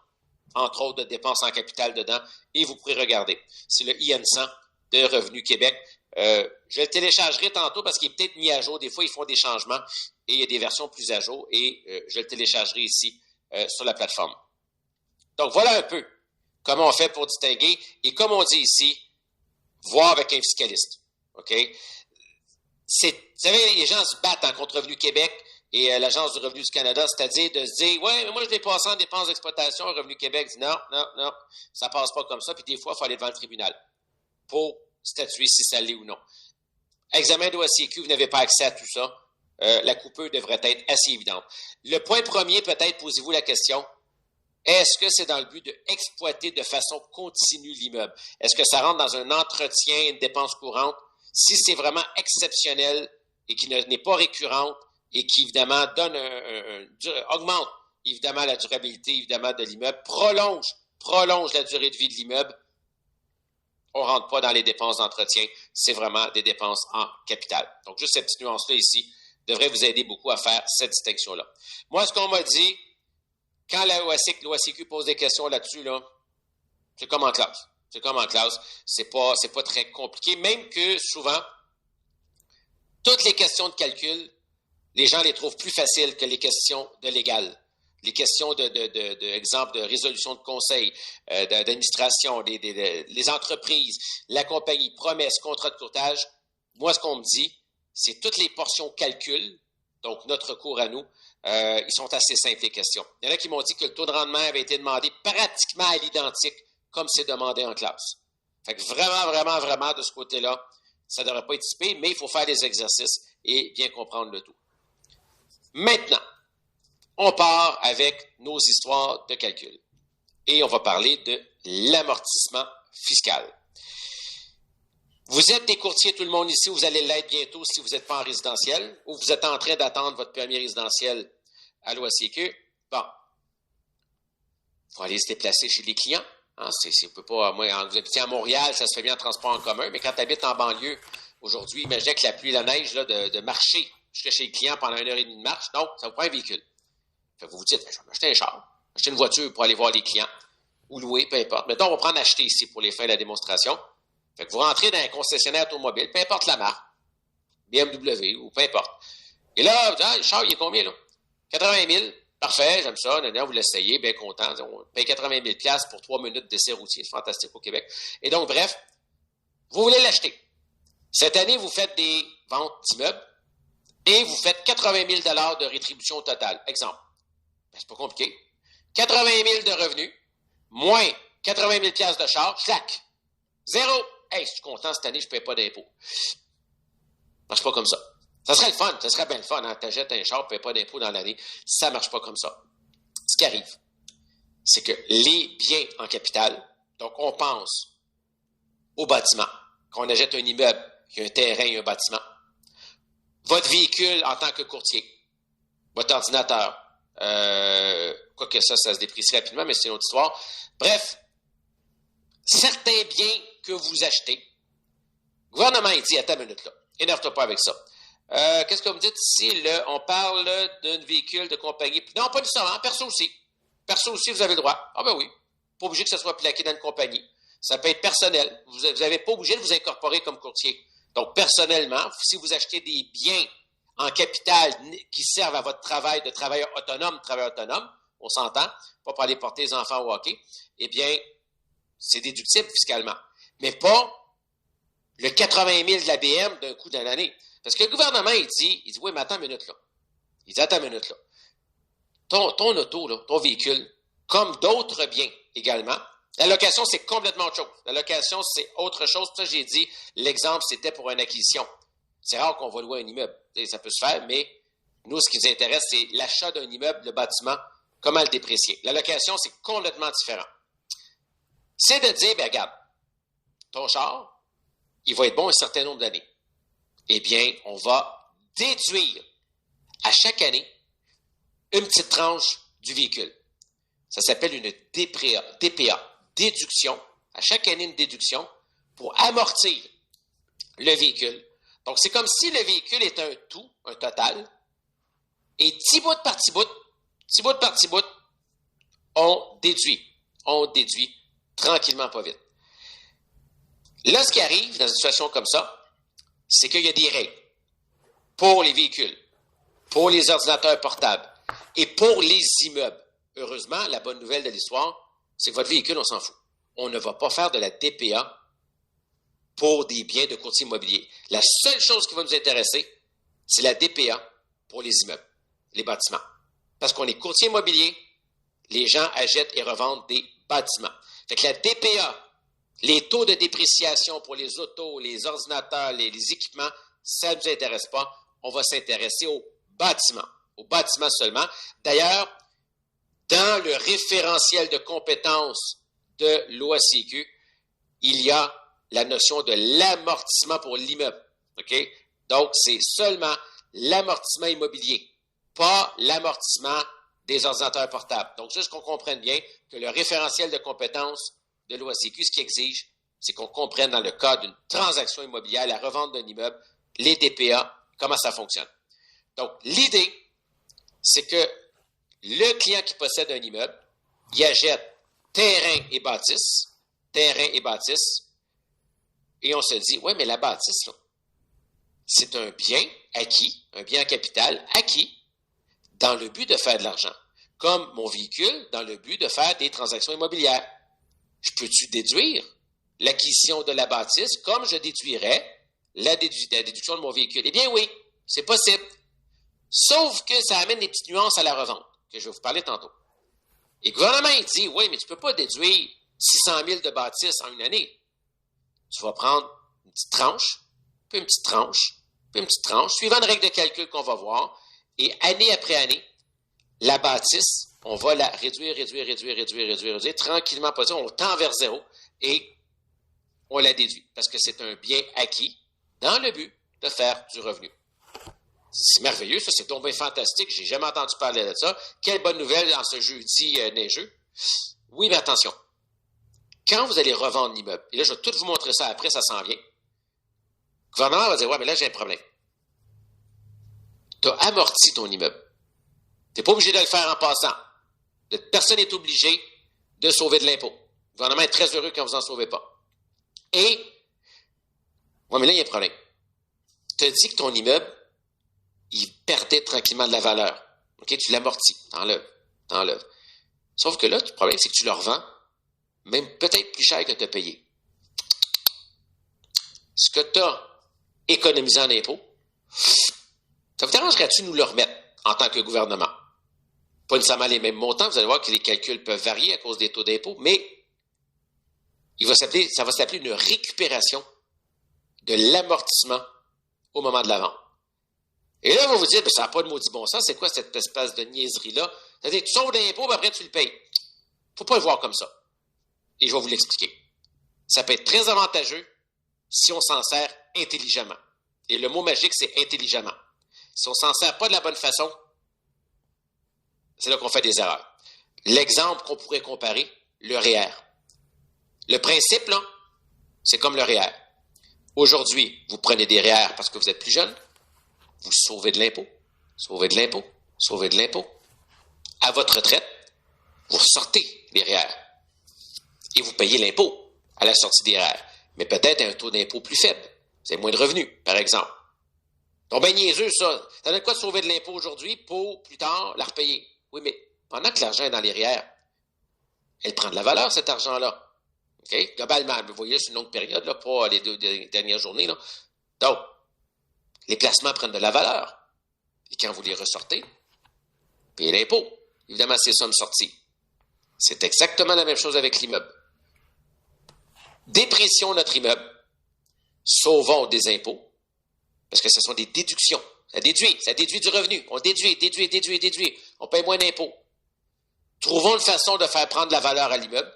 entre autres, de dépenses en capital dedans, et vous pourrez regarder. C'est le IN100 de Revenu Québec. Je le téléchargerai tantôt parce qu'il est peut-être mis à jour. Des fois, ils font des changements et il y a des versions plus à jour et je le téléchargerai ici sur la plateforme. Donc, voilà un peu comment on fait pour distinguer et comme on dit ici, voir avec un fiscaliste. OK? Vous savez, les gens se battent contre Revenu Québec et l'Agence du revenu du Canada, c'est-à-dire de se dire, ouais, mais moi, je l'ai passé en dépenses d'exploitation. Revenu Québec dit non, ça passe pas comme ça. Puis des fois, il faut aller devant le tribunal pour statuer si ça l'est ou non. Examen d'OACQ, vous n'avez pas accès à tout ça. La coupure devrait être assez évidente. Le point premier, peut-être, posez-vous la question, est-ce que c'est dans le but d'exploiter de façon continue l'immeuble? Est-ce que ça rentre dans un entretien, une dépense courante? Si c'est vraiment exceptionnel et qui n'est pas récurrente et qui, évidemment, augmente, évidemment, la durabilité, évidemment, de l'immeuble, prolonge la durée de vie de l'immeuble, on ne rentre pas dans les dépenses d'entretien, c'est vraiment des dépenses en capital. Donc, juste cette petite nuance-là ici devrait vous aider beaucoup à faire cette distinction-là. Moi, ce qu'on m'a dit, quand l'OACQ pose des questions là-dessus, là, c'est comme en classe. C'est pas très compliqué, même que souvent, toutes les questions de calcul, les gens les trouvent plus faciles que les questions de légal. Les questions exemple de résolution de conseil, d'administration, les entreprises, la compagnie, promesses, contrat de courtage. Moi, ce qu'on me dit, c'est toutes les portions calcul, donc notre cours à nous, ils sont assez simples, les questions. Il y en a qui m'ont dit que le taux de rendement avait été demandé pratiquement à l'identique, comme c'est demandé en classe. Fait que vraiment, de ce côté-là, ça ne devrait pas être typé, mais il faut faire des exercices et bien comprendre le tout. Maintenant, on part avec nos histoires de calcul. Et on va parler de l'amortissement fiscal. Vous êtes des courtiers, tout le monde ici, vous allez l'être bientôt si vous n'êtes pas en résidentiel ou vous êtes en train d'attendre votre permis résidentiel à l'OACQ. Bon, il faut aller se déplacer chez les clients. Hein, on peut pas, moi, vous habitez à Montréal, ça se fait bien en transport en commun, mais quand tu habites en banlieue, aujourd'hui, imaginez avec la pluie et la neige, là, de marcher jusqu'à chez le client pendant 1h30 de marche, donc ça vous prend un véhicule. Fait que vous vous dites, je vais m'acheter un char, acheter une voiture pour aller voir les clients, ou louer, peu importe. Mettons, on va prendre acheter ici pour les fins de la démonstration. Fait que vous rentrez dans un concessionnaire automobile, peu importe la marque, BMW ou peu importe. Et là, vous dites, le char, il est combien, là? 80 000. Parfait, j'aime ça. Vous l'essayez, bien content. On paye 80 000 $ pour 3 minutes d'essai routier. C'est fantastique au Québec. Et donc, bref, vous voulez l'acheter. Cette année, vous faites des ventes d'immeubles et vous faites 80 000 $ de rétribution totale. Exemple. Ben, c'est pas compliqué. 80 000 de revenus, moins 80 000 $ de charges, clac. Zéro. Hey, je suis content, cette année, je ne paye pas d'impôts. Ça marche pas comme ça. Ça serait le fun, ça serait bien le fun. Hein? Tu achètes un char, tu ne payes pas d'impôts dans l'année. Ça ne marche pas comme ça. Ce qui arrive, c'est que les biens en capital, donc on pense au bâtiment. Quand on achète un immeuble, il y a un terrain, il y a un bâtiment. Votre véhicule en tant que courtier, votre ordinateur, quoique ça se déprécie rapidement, mais c'est une autre histoire. Bref, certains biens que vous achetez, le gouvernement, il dit, attends une minute là, énerve-toi pas avec ça. Qu'est-ce que vous me dites ici? On parle d'un véhicule de compagnie. Non, pas nécessairement, perso aussi. Perso aussi, vous avez le droit. Ah ben oui, pas obligé que ça soit plaqué dans une compagnie. Ça peut être personnel. Vous n'avez pas obligé de vous incorporer comme courtier. Donc, personnellement, si vous achetez des biens en capital qui servent à votre travail de travailleur autonome, on s'entend, pas pour aller porter les enfants au hockey, eh bien, c'est déductible fiscalement. Mais pas le 80 000 de la BM d'un coup dans l'année. Parce que le gouvernement, il dit, oui, mais attends une minute là. Il dit, attends une minute là. Ton auto, là, ton véhicule, comme d'autres biens également, la location, c'est complètement autre chose. La location, c'est autre chose. Pour ça, j'ai dit, l'exemple, c'était pour une acquisition. C'est rare qu'on va louer un immeuble. Ça peut se faire, mais nous, ce qui nous intéresse, c'est l'achat d'un immeuble, le bâtiment, comment le déprécier. La location, c'est complètement différent. C'est de dire, bien, regarde, ton char, il va être bon un certain nombre d'années. Eh bien, on va déduire à chaque année une petite tranche du véhicule. Ça s'appelle une DPA, déduction. À chaque année, une déduction pour amortir le véhicule. Donc, c'est comme si le véhicule est un tout, un total, et petit bout par petit bout, on déduit tranquillement, pas vite. Là, ce qui arrive dans une situation comme ça, c'est qu'il y a des règles pour les véhicules, pour les ordinateurs portables et pour les immeubles. Heureusement, la bonne nouvelle de l'histoire, c'est que votre véhicule, on s'en fout. On ne va pas faire de la DPA pour des biens de courtier immobilier. La seule chose qui va nous intéresser, c'est la DPA pour les immeubles, les bâtiments. Parce qu'on est courtier immobilier, les gens achètent et revendent des bâtiments. Fait que la DPA, les taux de dépréciation pour les autos, les ordinateurs, les équipements, ça ne nous intéresse pas. On va s'intéresser aux bâtiments seulement. D'ailleurs, dans le référentiel de compétences de l'OACQ, il y a la notion de l'amortissement pour l'immeuble. OK? Donc, c'est seulement l'amortissement immobilier, pas l'amortissement des ordinateurs portables. Donc, juste qu'on comprenne bien que le référentiel de compétences de l'OACQ, ce qui exige, c'est qu'on comprenne dans le cas d'une transaction immobilière, la revente d'un immeuble, les DPA, comment ça fonctionne. Donc, l'idée, c'est que le client qui possède un immeuble, il achète terrain et bâtisse, et on se dit, ouais, mais la bâtisse, là, c'est un bien acquis, un bien en capital acquis dans le but de faire de l'argent, comme mon véhicule dans le but de faire des transactions immobilières. Je peux-tu déduire l'acquisition de la bâtisse comme je déduirais la déduction de mon véhicule? Eh bien oui, c'est possible. Sauf que ça amène des petites nuances à la revente, que je vais vous parler tantôt. Et le gouvernement, il dit, oui, mais tu ne peux pas déduire 600 000 de bâtisse en une année. Tu vas prendre une petite tranche, puis une petite tranche, puis une petite tranche, suivant une règle de calcul qu'on va voir, et année après année, la bâtisse, on va la réduire, tranquillement, pas ça, on tend vers zéro, et on la déduit, parce que c'est un bien acquis dans le but de faire du revenu. C'est merveilleux, ça, c'est tombé fantastique, j'ai jamais entendu parler de ça. Quelle bonne nouvelle en ce jeudi neigeux. Oui, mais attention, quand vous allez revendre l'immeuble, et là, je vais tout vous montrer ça après, ça s'en vient, le gouvernement va dire, ouais, mais là, j'ai un problème. Tu as amorti ton immeuble. Tu n'es pas obligé de le faire en passant. Personne n'est obligé de sauver de l'impôt. Le gouvernement est très heureux quand vous n'en sauvez pas. Et, ouais, mais là, il y a un problème. Tu as dit que ton immeuble, il perdait tranquillement de la valeur. OK? Tu l'amortis. T'enlèves. Sauf que là, le problème, c'est que tu le revends, même peut-être plus cher que tu as payé. Ce que tu as économisé en impôt, ça vous dérangerait-tu de nous le remettre en tant que gouvernement? Pas nécessairement les mêmes montants, vous allez voir que les calculs peuvent varier à cause des taux d'impôt, mais ça va s'appeler une récupération de l'amortissement au moment de la vente. Et là, vous vous dites, ça n'a pas de maudit bon sens, c'est quoi cette espèce de niaiserie-là? C'est-à-dire que tu sauves l'impôt, mais après tu le payes. Il ne faut pas le voir comme ça. Et je vais vous l'expliquer. Ça peut être très avantageux si on s'en sert intelligemment. Et le mot magique, c'est intelligemment. Si on ne s'en sert pas de la bonne façon, c'est là qu'on fait des erreurs. L'exemple qu'on pourrait comparer, le REER. Le principe, là, c'est comme le REER. Aujourd'hui, vous prenez des REER parce que vous êtes plus jeune, vous sauvez de l'impôt. À votre retraite, vous ressortez les REER. Et vous payez l'impôt à la sortie des REER. Mais peut-être à un taux d'impôt plus faible. Vous avez moins de revenus, par exemple. Donc, ben niaiseux, ça. Ça donne quoi de sauver de l'impôt aujourd'hui pour, plus tard, la repayer? Oui, mais pendant que l'argent est dans les REER, elle prend de la valeur, cet argent-là. OK? Globalement, vous voyez, c'est une longue période, là, pas les 2 dernières journées, là. Donc, les placements prennent de la valeur. Et quand vous les ressortez, payez l'impôt. Évidemment, ces sommes sorties. C'est exactement la même chose avec l'immeuble. Déprécions notre immeuble. Sauvons des impôts. Parce que ce sont des déductions. Ça déduit du revenu. On déduit. On paye moins d'impôts. Trouvons une façon de faire prendre la valeur à l'immeuble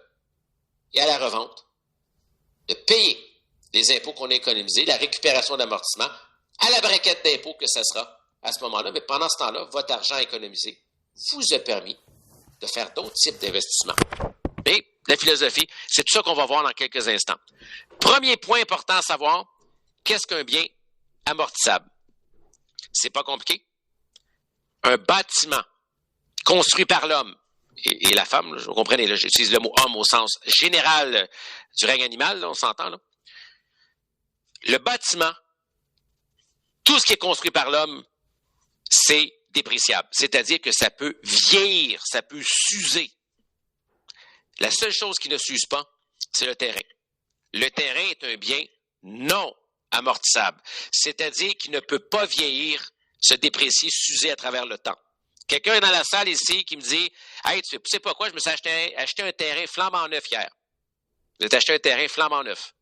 et à la revente, de payer les impôts qu'on a économisés, la récupération d'amortissement, à la braquette d'impôts que ça sera à ce moment-là. Mais pendant ce temps-là, votre argent économisé vous a permis de faire d'autres types d'investissements. Et la philosophie, c'est tout ça qu'on va voir dans quelques instants. Premier point important à savoir, qu'est-ce qu'un bien amortissable? C'est pas compliqué. Un bâtiment construit par l'homme et la femme, là, vous comprenez, là, j'utilise le mot homme au sens général du règne animal, là, on s'entend, là. Le bâtiment, tout ce qui est construit par l'homme, c'est dépréciable. C'est-à-dire que ça peut vieillir, ça peut s'user. La seule chose qui ne s'use pas, c'est le terrain. Le terrain est un bien non amortissable. C'est-à-dire qu'il ne peut pas vieillir, se déprécier, s'user à travers le temps. Quelqu'un est dans la salle ici qui me dit « Hey, tu sais pas quoi, je me suis acheté un terrain flambant neuf hier. » Vous avez acheté un terrain flambant neuf.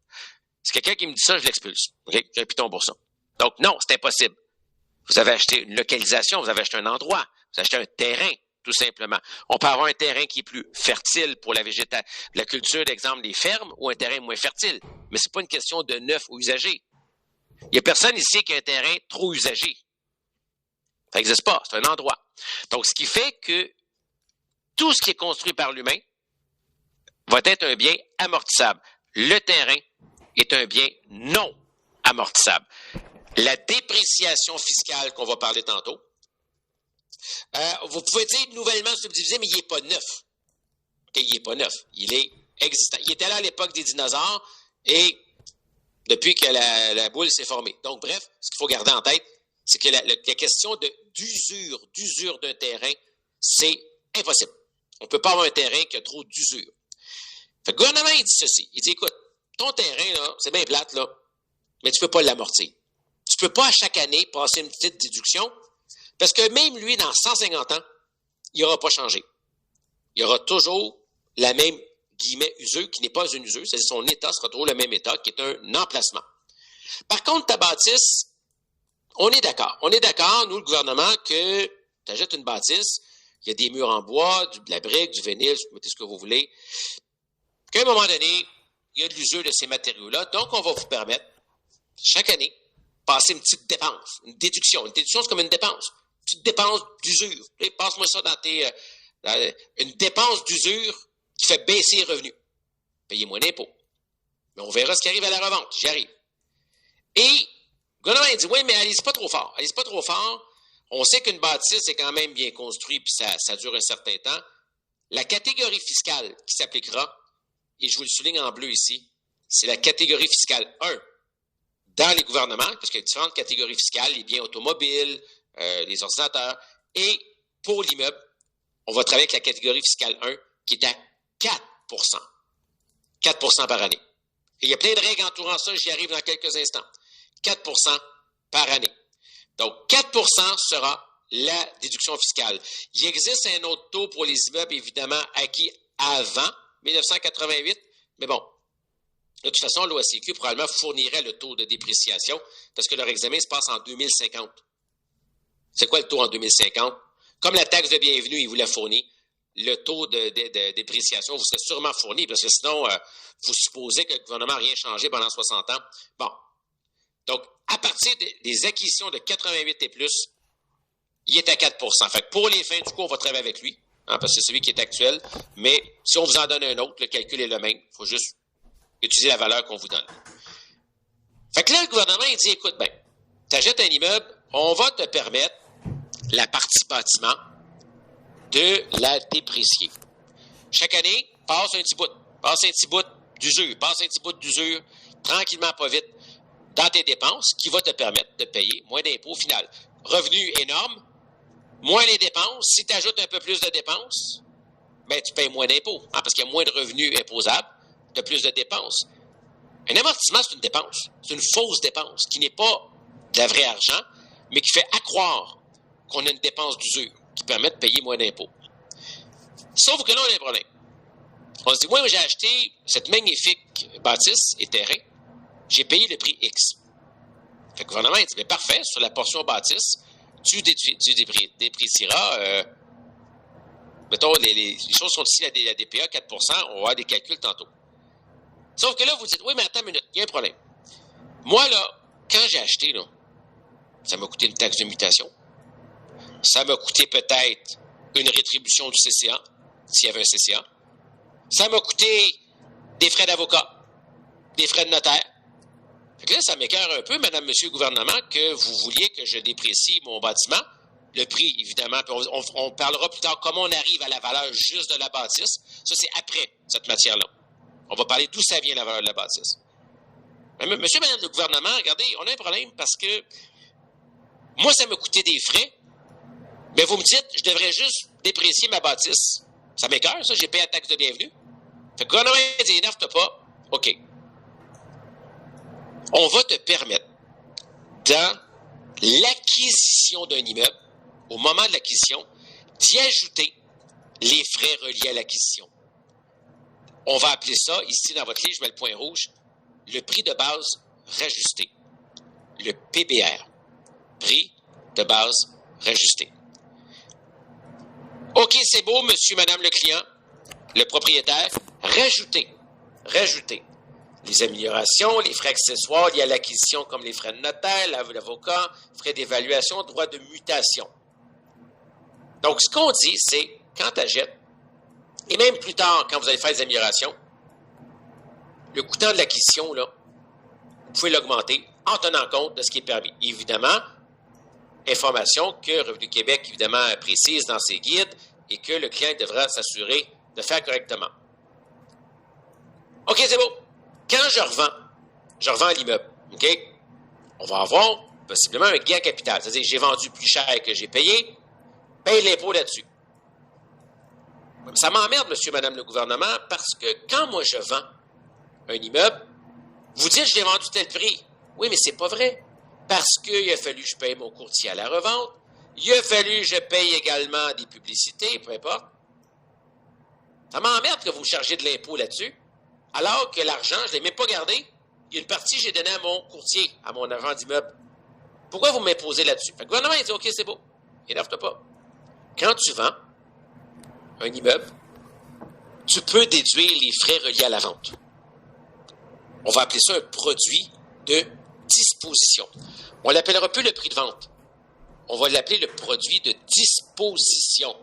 C'est quelqu'un qui me dit ça, je l'expulse. Okay? J'ai un piton pour ça. Donc non, c'est impossible. Vous avez acheté une localisation, vous avez acheté un endroit, vous avez acheté un terrain, tout simplement. On peut avoir un terrain qui est plus fertile pour la culture, d'exemple, des fermes, ou un terrain moins fertile. Mais c'est pas une question de neuf ou usagé. Il n'y a personne ici qui a un terrain trop usagé. Ça n'existe pas, c'est un endroit. Donc, ce qui fait que tout ce qui est construit par l'humain va être un bien amortissable. Le terrain est un bien non amortissable. La dépréciation fiscale qu'on va parler tantôt, vous pouvez dire nouvellement subdivisé, mais il n'est pas neuf. Okay, il n'est pas neuf, il est existant. Il était là à l'époque des dinosaures et depuis que la boule s'est formée. Donc, bref, ce qu'il faut garder en tête, c'est que la question d'usure d'un terrain, c'est impossible. On ne peut pas avoir un terrain qui a trop d'usure. Fait que le gouvernement, il dit ceci. Il dit, écoute, ton terrain, là, c'est bien plate, là, mais tu ne peux pas l'amortir. Tu ne peux pas à chaque année passer une petite déduction, parce que même lui, dans 150 ans, il n'aura pas changé. Il y aura toujours la même, guillemets, usure, qui n'est pas une usure, c'est-à-dire son état sera toujours le même état, qui est un emplacement. Par contre, ta bâtisse, on est d'accord. On est d'accord, nous, le gouvernement, que tu achètes une bâtisse, il y a des murs en bois, de la brique, du vinyle, vous mettez ce que vous voulez, qu'à un moment donné, il y a de l'usure de ces matériaux-là, donc on va vous permettre, chaque année, passer une petite dépense, une déduction. Une déduction, c'est comme une dépense. Une petite dépense d'usure. Passe-moi ça dans une dépense d'usure qui fait baisser les revenus. Payez moins d'impôts. Mais on verra ce qui arrive à la revente. J'y arrive. Et le gouvernement dit, oui, mais allez-y pas trop fort. Allez-y pas trop fort. On sait qu'une bâtisse est quand même bien construite puis ça dure un certain temps. La catégorie fiscale qui s'appliquera, et je vous le souligne en bleu ici, c'est la catégorie fiscale 1 dans les gouvernements, parce qu'il y a différentes catégories fiscales, les biens automobiles, les ordinateurs, et pour l'immeuble, on va travailler avec la catégorie fiscale 1 qui est à 4 4 par année. Et il y a plein de règles entourant ça, j'y arrive dans quelques instants. 4 par année. Donc, 4 sera la déduction fiscale. Il existe un autre taux pour les immeubles, évidemment, acquis avant 1988, mais bon, de toute façon, l'OACQ probablement fournirait le taux de dépréciation parce que leur examen se passe en 2050. C'est quoi le taux en 2050? Comme la taxe de bienvenue, ils vous la fournit, le taux de dépréciation vous serait sûrement fourni parce que sinon, vous supposez que le gouvernement n'a rien changé pendant 60 ans. Bon. Donc, à partir des acquisitions de 88 et plus, il est à 4 Fait que pour les fins du coup, on va travailler avec lui, parce que c'est celui qui est actuel. Mais si on vous en donne un autre, le calcul est le même. Il faut juste utiliser la valeur qu'on vous donne. Fait que là, le gouvernement, il dit, écoute, ben, tu achètes un immeuble, on va te permettre, la partie bâtiment, de la déprécier. Chaque année, passe un petit bout d'usure, tranquillement, pas vite, dans tes dépenses, qui va te permettre de payer moins d'impôts au final. Revenu énorme, moins les dépenses. Si tu ajoutes un peu plus de dépenses, ben, tu payes moins d'impôts, parce qu'il y a moins de revenus imposables, tu as plus de dépenses. Un amortissement, c'est une dépense. C'est une fausse dépense qui n'est pas de la vraie argent, mais qui fait accroire qu'on a une dépense d'usure qui permet de payer moins d'impôts. Sauf que là, on a un problème. On se dit, oui, mais j'ai acheté cette magnifique bâtisse et terrain. J'ai payé le prix X. Fait que le gouvernement, il dit, mais parfait, sur la portion bâtisse, tu déprécieras, mettons, les choses sont ici, la DPA, 4 on va avoir des calculs tantôt. Sauf que là, vous dites, oui, mais attends une minute, il y a un problème. Moi, là, quand j'ai acheté, là, ça m'a coûté une taxe de mutation. Ça m'a coûté peut-être une rétribution du CCA, s'il y avait un CCA. Ça m'a coûté des frais d'avocat, des frais de notaire. Fait que là, ça m'écoeure un peu, madame, monsieur le gouvernement, que vous vouliez que je déprécie mon bâtiment. Le prix, évidemment, puis on parlera plus tard comment on arrive à la valeur juste de la bâtisse. Ça, c'est après cette matière-là. On va parler d'où ça vient, la valeur de la bâtisse. Mais monsieur, madame le gouvernement, regardez, on a un problème parce que moi, ça m'a coûté des frais, mais vous me dites, je devrais juste déprécier ma bâtisse. Ça m'écoeure, ça, j'ai payé la taxe de bienvenue. Fait que le gouvernement dit, énerve-toi pas. OK. On va te permettre, dans l'acquisition d'un immeuble, au moment de l'acquisition, d'y ajouter les frais reliés à l'acquisition. On va appeler ça, ici dans votre livre, je mets le point rouge, le prix de base rajusté. Le PBR. Prix de base rajusté. OK, c'est beau, monsieur, madame le client, le propriétaire. Rajoutez. Les améliorations, les frais accessoires liés à l'acquisition comme les frais de notaire, l'avocat, frais d'évaluation, droits de mutation. Donc, ce qu'on dit, c'est, quand tu achètes, et même plus tard, quand vous allez faire des améliorations, le coûtant de l'acquisition, là, vous pouvez l'augmenter en tenant compte de ce qui est permis. Évidemment, information que Revenu Québec, évidemment, précise dans ses guides et que le client devra s'assurer de faire correctement. OK, c'est beau. Quand je revends l'immeuble, OK? On va avoir possiblement un gain capital. C'est-à-dire que j'ai vendu plus cher que j'ai payé, paye l'impôt là-dessus. Ça m'emmerde, monsieur, madame le gouvernement, parce que quand moi je vends un immeuble, vous dites je l'ai vendu tel prix. Oui, mais c'est pas vrai. Parce qu'il a fallu que je paye mon courtier à la revente, il a fallu que je paye également des publicités, peu importe. Ça m'emmerde que vous me chargez de l'impôt là-dessus, alors que l'argent, je ne l'ai même pas gardé. Il y a une partie que j'ai donnée à mon courtier, à mon agent d'immeuble. Pourquoi vous m'imposez là-dessus? Fait que le gouvernement, il dit, OK, c'est beau. Énerve-toi pas. Quand tu vends un immeuble, tu peux déduire les frais reliés à la vente. On va appeler ça un produit de disposition. On ne l'appellera plus le prix de vente. On va l'appeler le produit de disposition.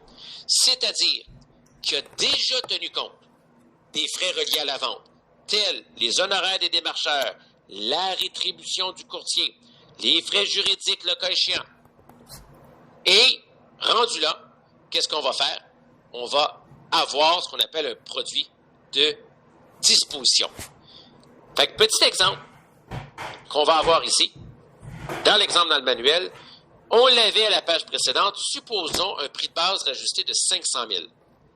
C'est-à-dire qu'il a déjà tenu compte des frais reliés à la vente, tels les honoraires des démarcheurs, la rétribution du courtier, les frais juridiques, le cas échéant. Et, rendu là, qu'est-ce qu'on va faire? On va avoir ce qu'on appelle un produit de disposition. Fait que, petit exemple qu'on va avoir ici, dans l'exemple dans le manuel, on l'avait à la page précédente, supposons un prix de base rajusté de 500 000.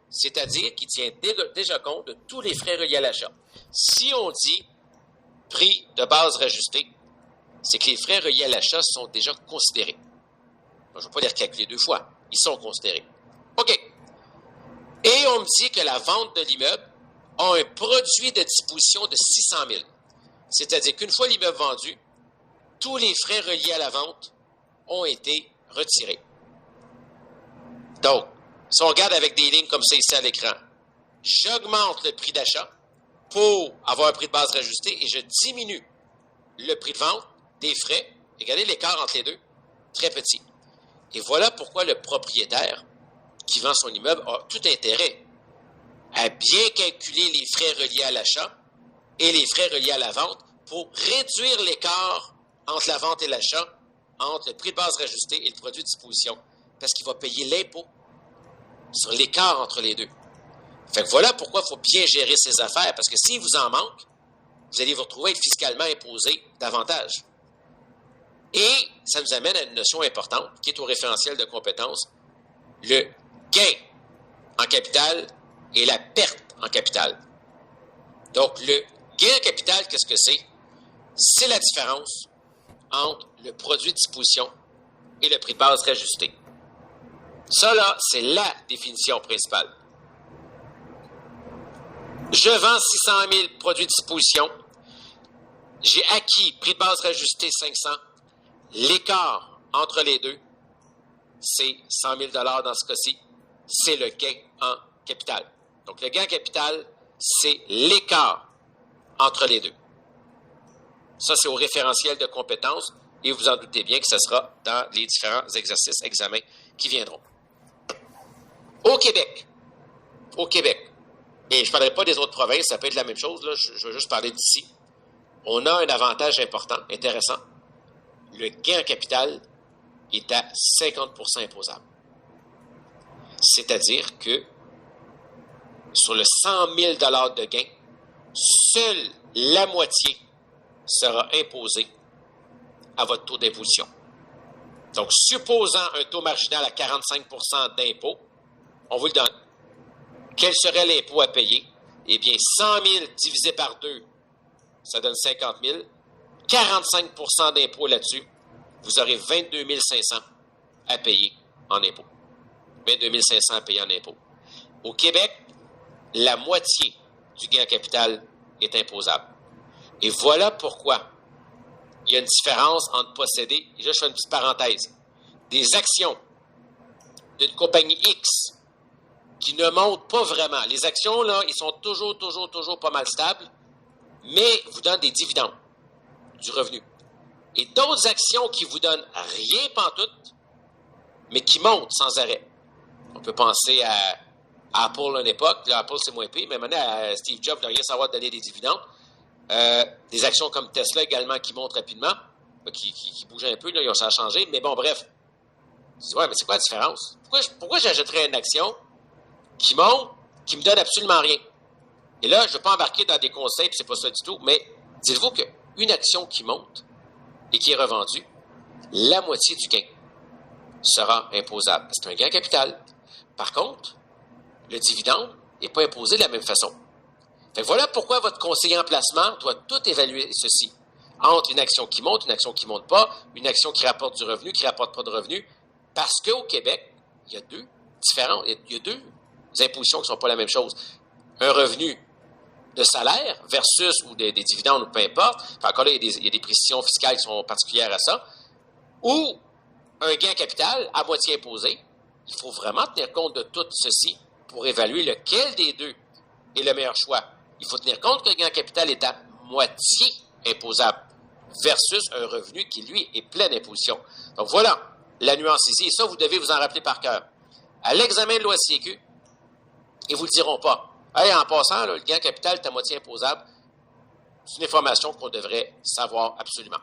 C'est-à-dire qu'il tient déjà compte de tous les frais reliés à l'achat. Si on dit prix de base rajusté, c'est que les frais reliés à l'achat sont déjà considérés. Je ne vais pas les recalculer deux fois. Ils sont considérés. OK. Et on me dit que la vente de l'immeuble a un produit de disposition de 600 000. C'est-à-dire qu'une fois l'immeuble vendu, tous les frais reliés à la vente ont été retirés. Donc, si on regarde avec des lignes comme ça ici à l'écran, j'augmente le prix d'achat pour avoir un prix de base rajusté et je diminue le prix de vente des frais. Regardez l'écart entre les deux, très petit. Et voilà pourquoi le propriétaire qui vend son immeuble a tout intérêt à bien calculer les frais reliés à l'achat et les frais reliés à la vente pour réduire l'écart entre la vente et l'achat, entre le prix de base rajusté et le produit de disposition, parce qu'il va payer l'impôt sur l'écart entre les deux. Fait que voilà pourquoi il faut bien gérer ses affaires, parce que s'il vous en manque, vous allez vous retrouver à être fiscalement imposé davantage. Et ça nous amène à une notion importante, qui est au référentiel de compétences, le gain en capital et la perte en capital. Donc, le gain en capital, qu'est-ce que c'est? C'est la différence entre le produit de disposition et le prix de base rajusté. Ça, là, c'est la définition principale. Je vends 600 000 produits de disposition. J'ai acquis prix de base rajusté 500. L'écart entre les deux, c'est 100 000 dans ce cas-ci. C'est le gain en capital. Donc, le gain en capital, c'est l'écart entre les deux. Ça, c'est au référentiel de compétences et vous en doutez bien que ce sera dans les différents exercices, examens qui viendront. Au Québec, et je ne parlerai pas des autres provinces, ça peut être la même chose, là, je vais juste parler d'ici. on a un avantage important, intéressant. Le gain en capital est à 50% imposable. C'est-à-dire que sur le 100 000 $ de gain, seule la moitié sera imposée à votre taux d'imposition. Donc, supposant un taux marginal à 45% d'impôt, on vous le donne. Quel serait l'impôt à payer? Eh bien, 100 000 divisé par 2, ça donne 50 000. 45% d'impôt là-dessus, vous aurez 22 500 à payer en impôt. 22 500 à payer en impôt. Au Québec, la moitié du gain en capital est imposable. Et voilà pourquoi il y a une différence entre posséder, et là je fais une petite parenthèse, des actions d'une compagnie X qui ne montent pas vraiment. Les actions, là, ils sont toujours pas mal stables, mais vous donnent des dividendes, du revenu. Et d'autres actions qui vous donnent rien pantoute, mais qui montent sans arrêt. On peut penser à Apple à une époque. Là, Apple, c'est moins pire, mais maintenant, à Steve Jobs de rien savoir donner des dividendes. Des actions comme Tesla également qui montent rapidement, qui bougent un peu, là, ça a changé. Mais bon, bref. Je dis, ouais, mais c'est quoi la différence? Pourquoi j'achèterais une action qui monte, qui me donne absolument rien? Et là, je ne vais pas embarquer dans des conseils, puis c'est pas ça du tout, mais dites-vous qu'une action qui monte et qui est revendue, la moitié du gain sera imposable. C'est un gain capital. Par contre, le dividende n'est pas imposé de la même façon. Fait que voilà pourquoi votre conseiller en placement doit tout évaluer ceci. Entre une action qui monte, une action qui ne monte pas, une action qui rapporte du revenu, qui ne rapporte pas de revenu. Parce qu'au Québec, il y a deux impositions qui ne sont pas la même chose. Un revenu de salaire versus ou des dividendes ou peu importe. Enfin, encore là, il y a des précisions fiscales qui sont particulières à ça. Ou un gain capital à moitié imposé. Il faut vraiment tenir compte de tout ceci pour évaluer lequel des deux est le meilleur choix. Il faut tenir compte que le gain capital est à moitié imposable versus un revenu qui, lui, est pleine imposition. Donc voilà la nuance ici. Et ça, vous devez vous en rappeler par cœur. À l'examen de loi CQ, ils ne vous le diront pas. Hey, en passant, là, le gain capital est à moitié imposable. C'est une information qu'on devrait savoir absolument.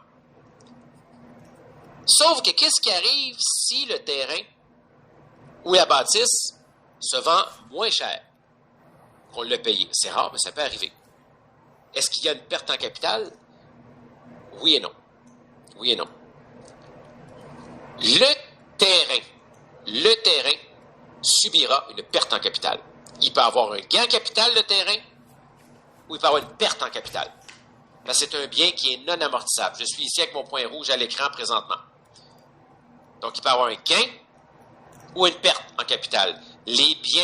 Sauf que qu'est-ce qui arrive si le terrain ou la bâtisse se vend moins cher qu'on l'a payé? C'est rare, mais ça peut arriver. Est-ce qu'il y a une perte en capital? Oui et non. Oui et non. Le terrain subira une perte en capital. Il peut avoir un gain en capital, le terrain, ou il peut avoir une perte en capital. Là, c'est un bien qui est non amortissable. Je suis ici avec mon point rouge à l'écran présentement. Donc, il peut avoir un gain ou une perte en capital. Les biens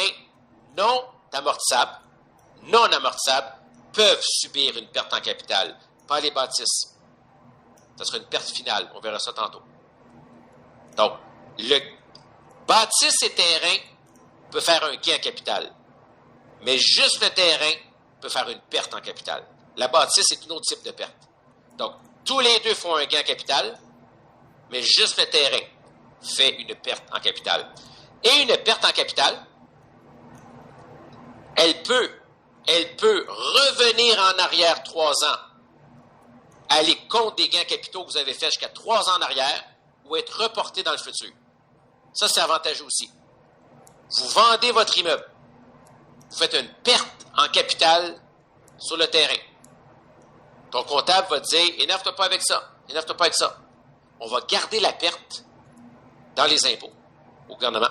non amortissables peuvent subir une perte en capital, pas les bâtisses. Ça sera une perte finale. On verra ça tantôt. Donc, le bâtisse et terrain peut faire un gain en capital. Mais juste le terrain peut faire une perte en capital. La bâtisse est un autre type de perte. Donc, tous les deux font un gain en capital, mais juste le terrain fait une perte en capital. Et une perte en capital, elle peut revenir en arrière 3 ans, aller compte des gains capitaux que vous avez faits jusqu'à 3 ans en arrière, ou être reportée dans le futur. Ça, c'est avantageux aussi. Vous vendez votre immeuble. Vous faites une perte en capital sur le terrain. Ton comptable va te dire, énerve-toi pas avec ça. On va garder la perte dans les impôts au gouvernement.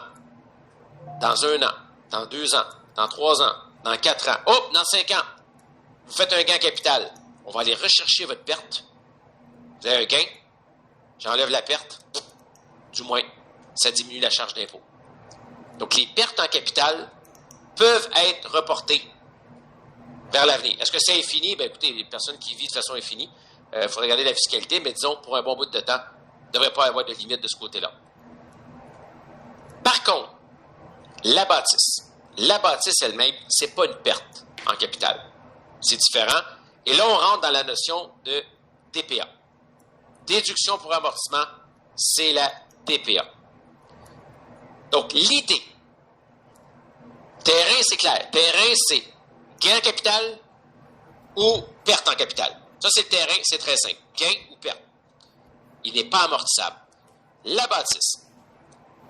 Dans 1 an, dans 2 ans, dans 3 ans, dans 4 ans, dans 5 ans. Vous faites un gain capital. On va aller rechercher votre perte. Vous avez un gain, j'enlève la perte. Du moins, ça diminue la charge d'impôt. Donc, les pertes en capital peuvent être reportées vers l'avenir. Est-ce que c'est infini? Ben, écoutez, les personnes qui vivent de façon infinie, il faut regarder la fiscalité, mais disons, pour un bon bout de temps, il ne devrait pas y avoir de limite de ce côté-là. Par contre, la bâtisse elle-même, c'est pas une perte en capital. C'est différent. Et là, on rentre dans la notion de DPA. Déduction pour amortissement, c'est la DPA. Donc, l'idée, terrain, c'est clair. Terrain, c'est gain en capital ou perte en capital. Ça, c'est le terrain, c'est très simple. Gain ou perte. Il n'est pas amortissable. La bâtisse.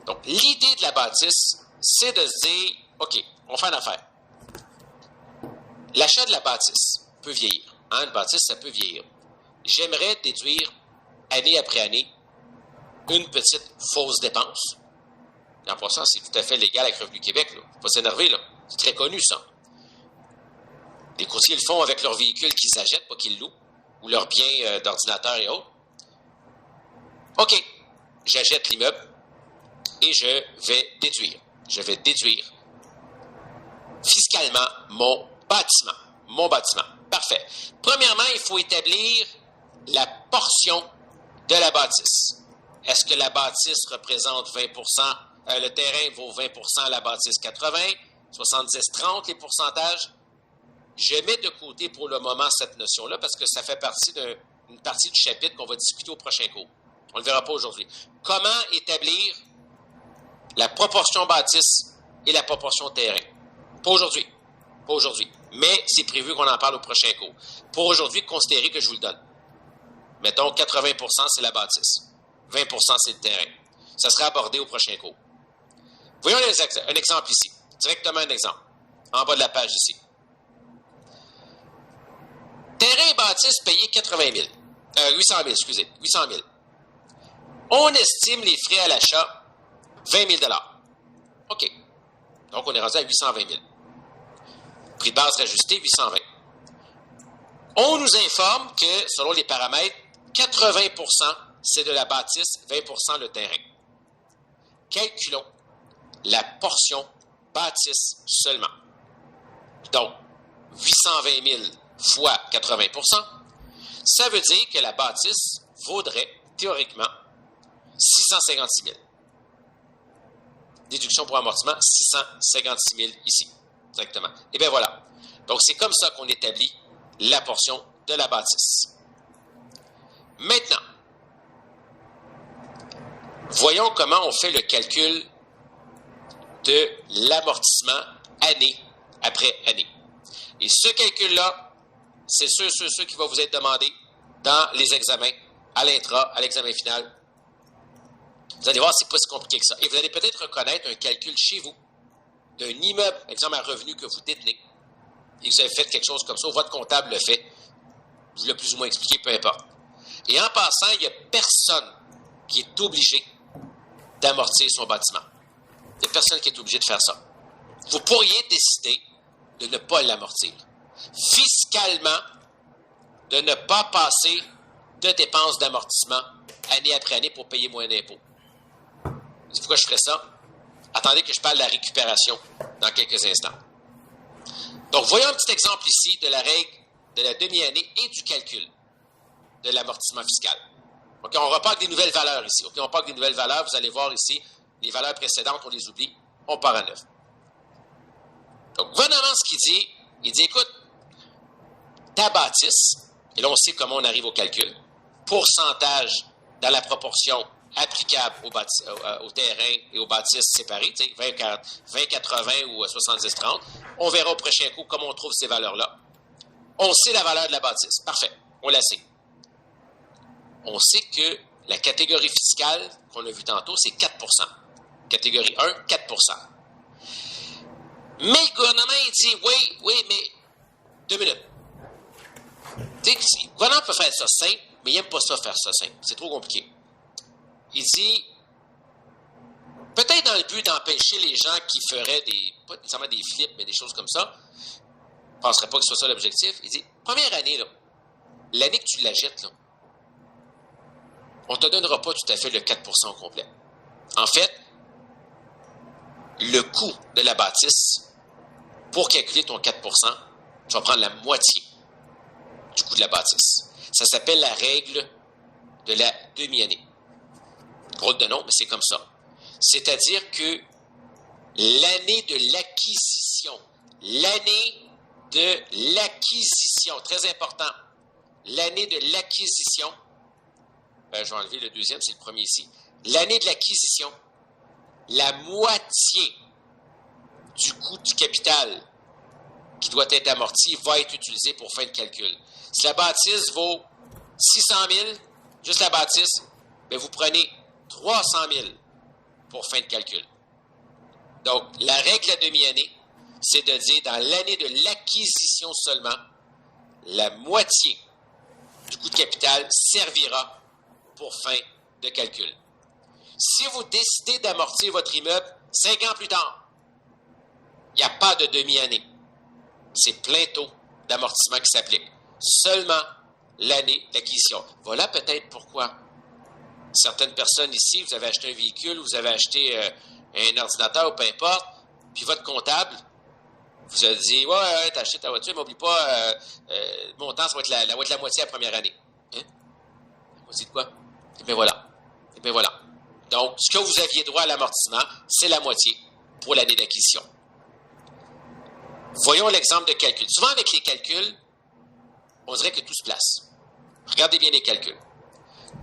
Donc, l'idée de la bâtisse, c'est de se dire, OK, on fait une affaire. L'achat de la bâtisse peut vieillir. Hein, une bâtisse, ça peut vieillir. J'aimerais déduire, année après année, une petite fausse dépense. Et en passant, c'est tout à fait légal avec Revenu Québec. Il ne faut pas s'énerver, là. C'est très connu, ça. Les courtiers le font avec leurs véhicules qu'ils achètent, pas qu'ils louent, ou leurs biens d'ordinateur et autres. OK, j'achète l'immeuble et je vais déduire. Je vais déduire fiscalement mon bâtiment. Mon bâtiment. Parfait. Premièrement, il faut établir la portion de la bâtisse. Est-ce que la bâtisse représente 20 le terrain vaut 20 la bâtisse 80 70-30 les pourcentages? Je mets de côté pour le moment cette notion-là parce que ça fait partie d'une partie du chapitre qu'on va discuter au prochain cours. On ne le verra pas aujourd'hui. Comment établir la proportion bâtisse et la proportion terrain? Pas aujourd'hui. Pas aujourd'hui. Mais c'est prévu qu'on en parle au prochain cours. Pour aujourd'hui, considérez que je vous le donne. Mettons 80 c'est la bâtisse. 20 c'est le terrain. Ça sera abordé au prochain cours. Voyons un exemple ici. Directement un exemple. En bas de la page ici. Terrain et bâtisse payé 80 000. 800 000, excusez. 800 000. On estime les frais à l'achat 20 000 OK. Donc, on est rendu à 820 000. Prix de base rajusté, 820. On nous informe que, selon les paramètres, 80 c'est de la bâtisse, 20 le terrain. Calculons la portion bâtisse seulement. Donc, 820 000 fois 80 ça veut dire que la bâtisse vaudrait, théoriquement, 656 000. Déduction pour amortissement, 656 000 ici, directement. Et bien voilà. Donc, c'est comme ça qu'on établit la portion de la bâtisse. Maintenant, voyons comment on fait le calcul de l'amortissement année après année. Et ce calcul-là, c'est ceux qui va vous être demandé dans les examens, à l'intra, à l'examen final. Vous allez voir, c'est pas si compliqué que ça. Et vous allez peut-être reconnaître un calcul chez vous d'un immeuble, exemple à revenu que vous détenez, et que vous avez fait quelque chose comme ça, ou votre comptable le fait, vous l'a plus ou moins expliqué, peu importe. Et en passant, il n'y a personne qui est obligé d'amortir son bâtiment. Il n'y a personne qui est obligé de faire ça. Vous pourriez décider de ne pas l'amortir. Fiscalement, de ne pas passer de dépenses d'amortissement année après année pour payer moins d'impôts. C'est pourquoi je ferais ça? Attendez que je parle de la récupération dans quelques instants. Donc, voyons un petit exemple ici de la règle de la demi-année et du calcul de l'amortissement fiscal. OK, on repart avec des nouvelles valeurs ici. OK, on part avec des nouvelles valeurs. Vous allez voir ici, les valeurs précédentes, on les oublie. On part à neuf. Donc, le gouvernement, ce qu'il dit, il dit, écoute, ta bâtisse, et là, on sait comment on arrive au calcul, pourcentage dans la proportion applicable au terrain et aux bâtisses séparées, 20-80 ou 70-30. On verra au prochain coup comment on trouve ces valeurs-là. On sait la valeur de la bâtisse. Parfait. On la sait. On sait que la catégorie fiscale qu'on a vue tantôt, c'est 4 Catégorie 1, 4 Mais le gouvernement, il dit, oui, mais 2 minutes. Tu sais, le gouvernement peut faire ça simple, mais il n'aime pas ça faire ça simple. C'est trop compliqué. Il dit, peut-être dans le but d'empêcher les gens qui feraient pas nécessairement des flips, mais des choses comme ça, je ne penserais pas que ce soit ça l'objectif. Il dit, première année, là, l'année que tu l'achètes, là, on ne te donnera pas tout à fait le 4 au complet. En fait, le coût de la bâtisse, pour calculer ton 4 tu vas prendre la moitié du coût de la bâtisse. Ça s'appelle la règle de la demi-année. Drôle de nom, mais c'est comme ça. C'est-à-dire que l'année de l'acquisition, très important, l'année de l'acquisition, je vais enlever le deuxième, c'est le premier ici. L'année de l'acquisition, la moitié du coût du capital qui doit être amorti va être utilisé pour faire le calcul. Si la bâtisse vaut 600 000, juste la bâtisse, bien vous prenez 300 000 pour fin de calcul. Donc, la règle à demi-année, c'est de dire dans l'année de l'acquisition seulement, la moitié du coût de capital servira pour fin de calcul. Si vous décidez d'amortir votre immeuble 5 ans plus tard, il n'y a pas de demi-année. C'est plein taux d'amortissement qui s'applique. Seulement l'année d'acquisition. Voilà peut-être pourquoi certaines personnes ici, vous avez acheté un véhicule, vous avez acheté un ordinateur ou peu importe, puis votre comptable vous a dit « Ouais, t'as acheté ta voiture, mais n'oublie pas, le montant, ça va être la moitié la première année. Hein? » Vous dites quoi? Et bien voilà. Et bien voilà. Donc, ce que vous aviez droit à l'amortissement, c'est la moitié pour l'année d'acquisition. Voyons l'exemple de calcul. Souvent, avec les calculs, on dirait que tout se place. Regardez bien les calculs.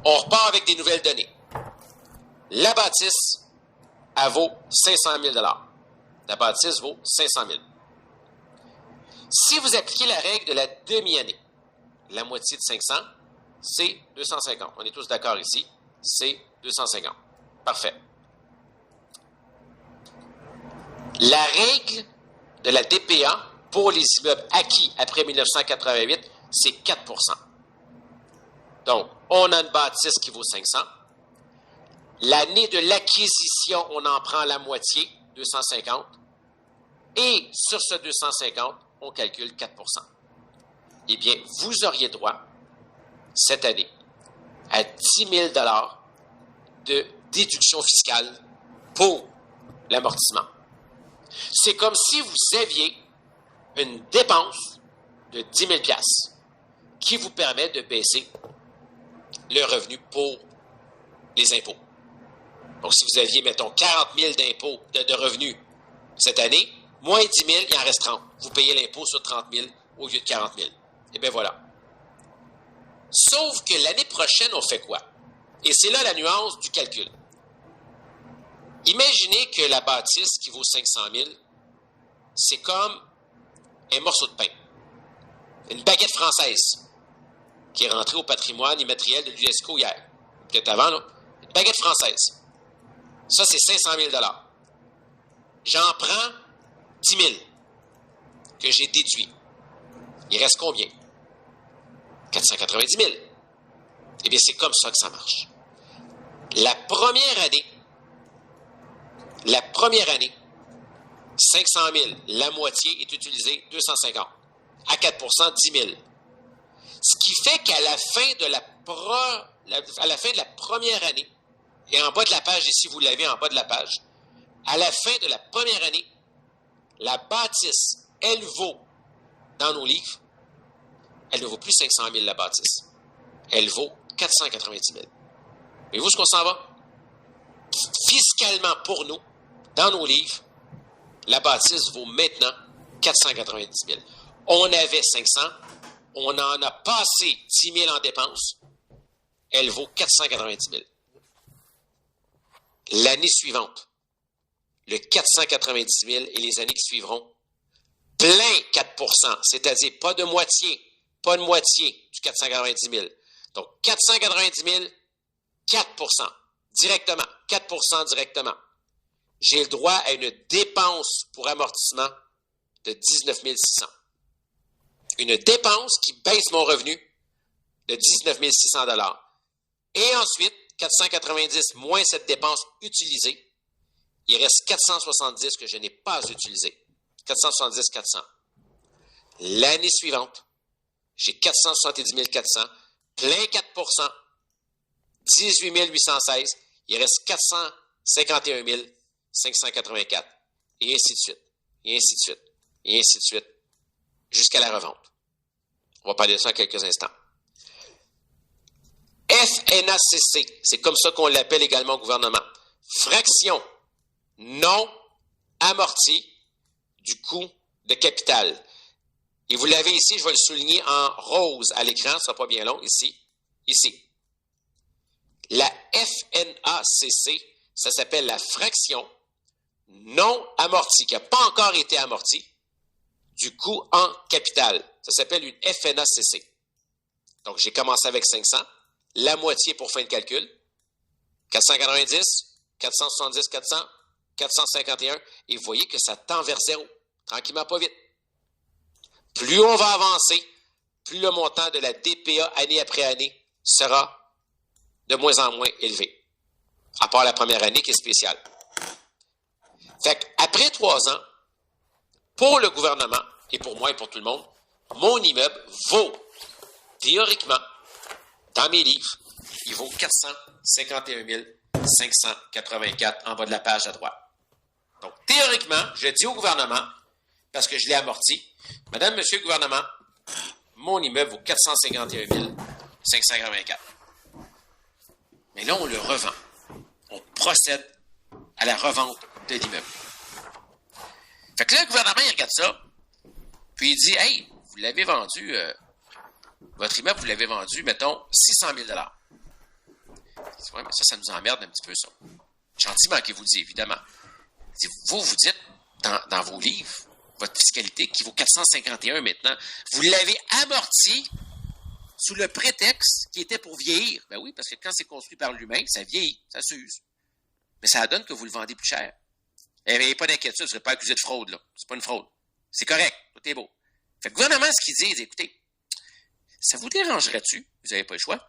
On repart avec des nouvelles données. La bâtisse, elle vaut 500 000 $. La bâtisse vaut 500 000. Si vous appliquez la règle de la demi-année, la moitié de 500, c'est 250. On est tous d'accord ici. C'est 250. Parfait. La règle de la DPA pour les immeubles acquis après 1988, c'est 4 %. Donc, on a une bâtisse qui vaut 500. L'année de l'acquisition, on en prend la moitié, 250. Et sur ce 250, on calcule 4 %. Eh bien, vous auriez droit, cette année, à 10 000 $ de déduction fiscale pour l'amortissement. C'est comme si vous aviez une dépense de 10 000 $ qui vous permet de baisser le revenu pour les impôts. Donc, si vous aviez, mettons, 40 000 d'impôts de revenus cette année, moins 10 000, il en reste 30. Vous payez l'impôt sur 30 000 au lieu de 40 000. Eh bien, voilà. Sauf que l'année prochaine, on fait quoi? Et c'est là la nuance du calcul. Imaginez que la bâtisse qui vaut 500 000, c'est comme un morceau de pain, une baguette française qui est rentrée au patrimoine immatériel de l'UNESCO hier, peut-être avant, là. Une baguette française. Ça, c'est 500 000 $. J'en prends 10 000 que j'ai déduit. Il reste combien? 490 000. Eh bien, c'est comme ça que ça marche. La première année, 500 000, la moitié est utilisée, 250. À 4 %, 10 000. Ce qui fait qu'à la fin de la première année, et en bas de la page, ici vous l'avez en bas de la page, à la fin de la première année, la bâtisse, elle vaut, dans nos livres, elle ne vaut plus 500 000 la bâtisse. Elle vaut 490 000. Mais vous, ce qu'on s'en va? Fiscalement, pour nous, dans nos livres, la bâtisse vaut maintenant 490 000. On avait 500, on en a passé 10 000 en dépenses, elle vaut 490 000. L'année suivante, le 490 000 et les années qui suivront, plein 4 %, c'est-à-dire pas de moitié du 490 000. Donc, 490 000, 4 % directement, 4 % directement. J'ai le droit à une dépense pour amortissement de 19 600. Une dépense qui baisse mon revenu de 19 600 $. Et ensuite, 490 moins cette dépense utilisée, il reste 470 que je n'ai pas utilisé. 470 400. L'année suivante, j'ai 470 400, plein 4 %, 18 816, il reste 451 584, et ainsi de suite, et ainsi de suite, et ainsi de suite, jusqu'à la revente. On va parler de ça en quelques instants. FNACC, c'est comme ça qu'on l'appelle également au gouvernement. Fraction non amortie du coût de capital. Et vous l'avez ici, je vais le souligner en rose à l'écran, ce ne sera pas bien long, ici. La FNACC, ça s'appelle la fraction non amortie, qui n'a pas encore été amortie, du coût en capital. Ça s'appelle une FNACC. Donc, j'ai commencé avec 500. La moitié pour fin de calcul. 490, 470, 400, 451. Et vous voyez que ça tend vers zéro. Tranquillement, pas vite. Plus on va avancer, plus le montant de la DPA année après année sera de moins en moins élevé. À part la première année qui est spéciale. Fait qu'après 3 ans, pour le gouvernement, et pour moi et pour tout le monde, mon immeuble vaut, théoriquement, dans mes livres, il vaut 451 584 en bas de la page à droite. Donc, théoriquement, je dis au gouvernement, parce que je l'ai amorti, Madame, Monsieur le gouvernement, mon immeuble vaut 451 584. Mais là, on le revend. On procède à la revente de l'immeuble. Fait que là, le gouvernement, il regarde ça, puis il dit, hey, vous l'avez vendu, votre immeuble, vous l'avez vendu, mettons, 600 000 $. Je dis, ouais, mais ça nous emmerde un petit peu, ça. Gentiment que vous le dites, évidemment. Vous dites, dans vos livres, votre fiscalité qui vaut 451 maintenant, vous l'avez amorti sous le prétexte qui était pour vieillir. Ben oui, parce que quand c'est construit par l'humain, ça vieillit, ça s'use. Mais ça donne que vous le vendez plus cher. Il n'y a pas d'inquiétude, vous ne serez pas accusé de fraude, là. C'est pas une fraude. C'est correct, tout est beau. Fait que le gouvernement, ce qu'il dit, il dit, écoutez, ça vous dérangerait-tu, vous n'avez pas le choix,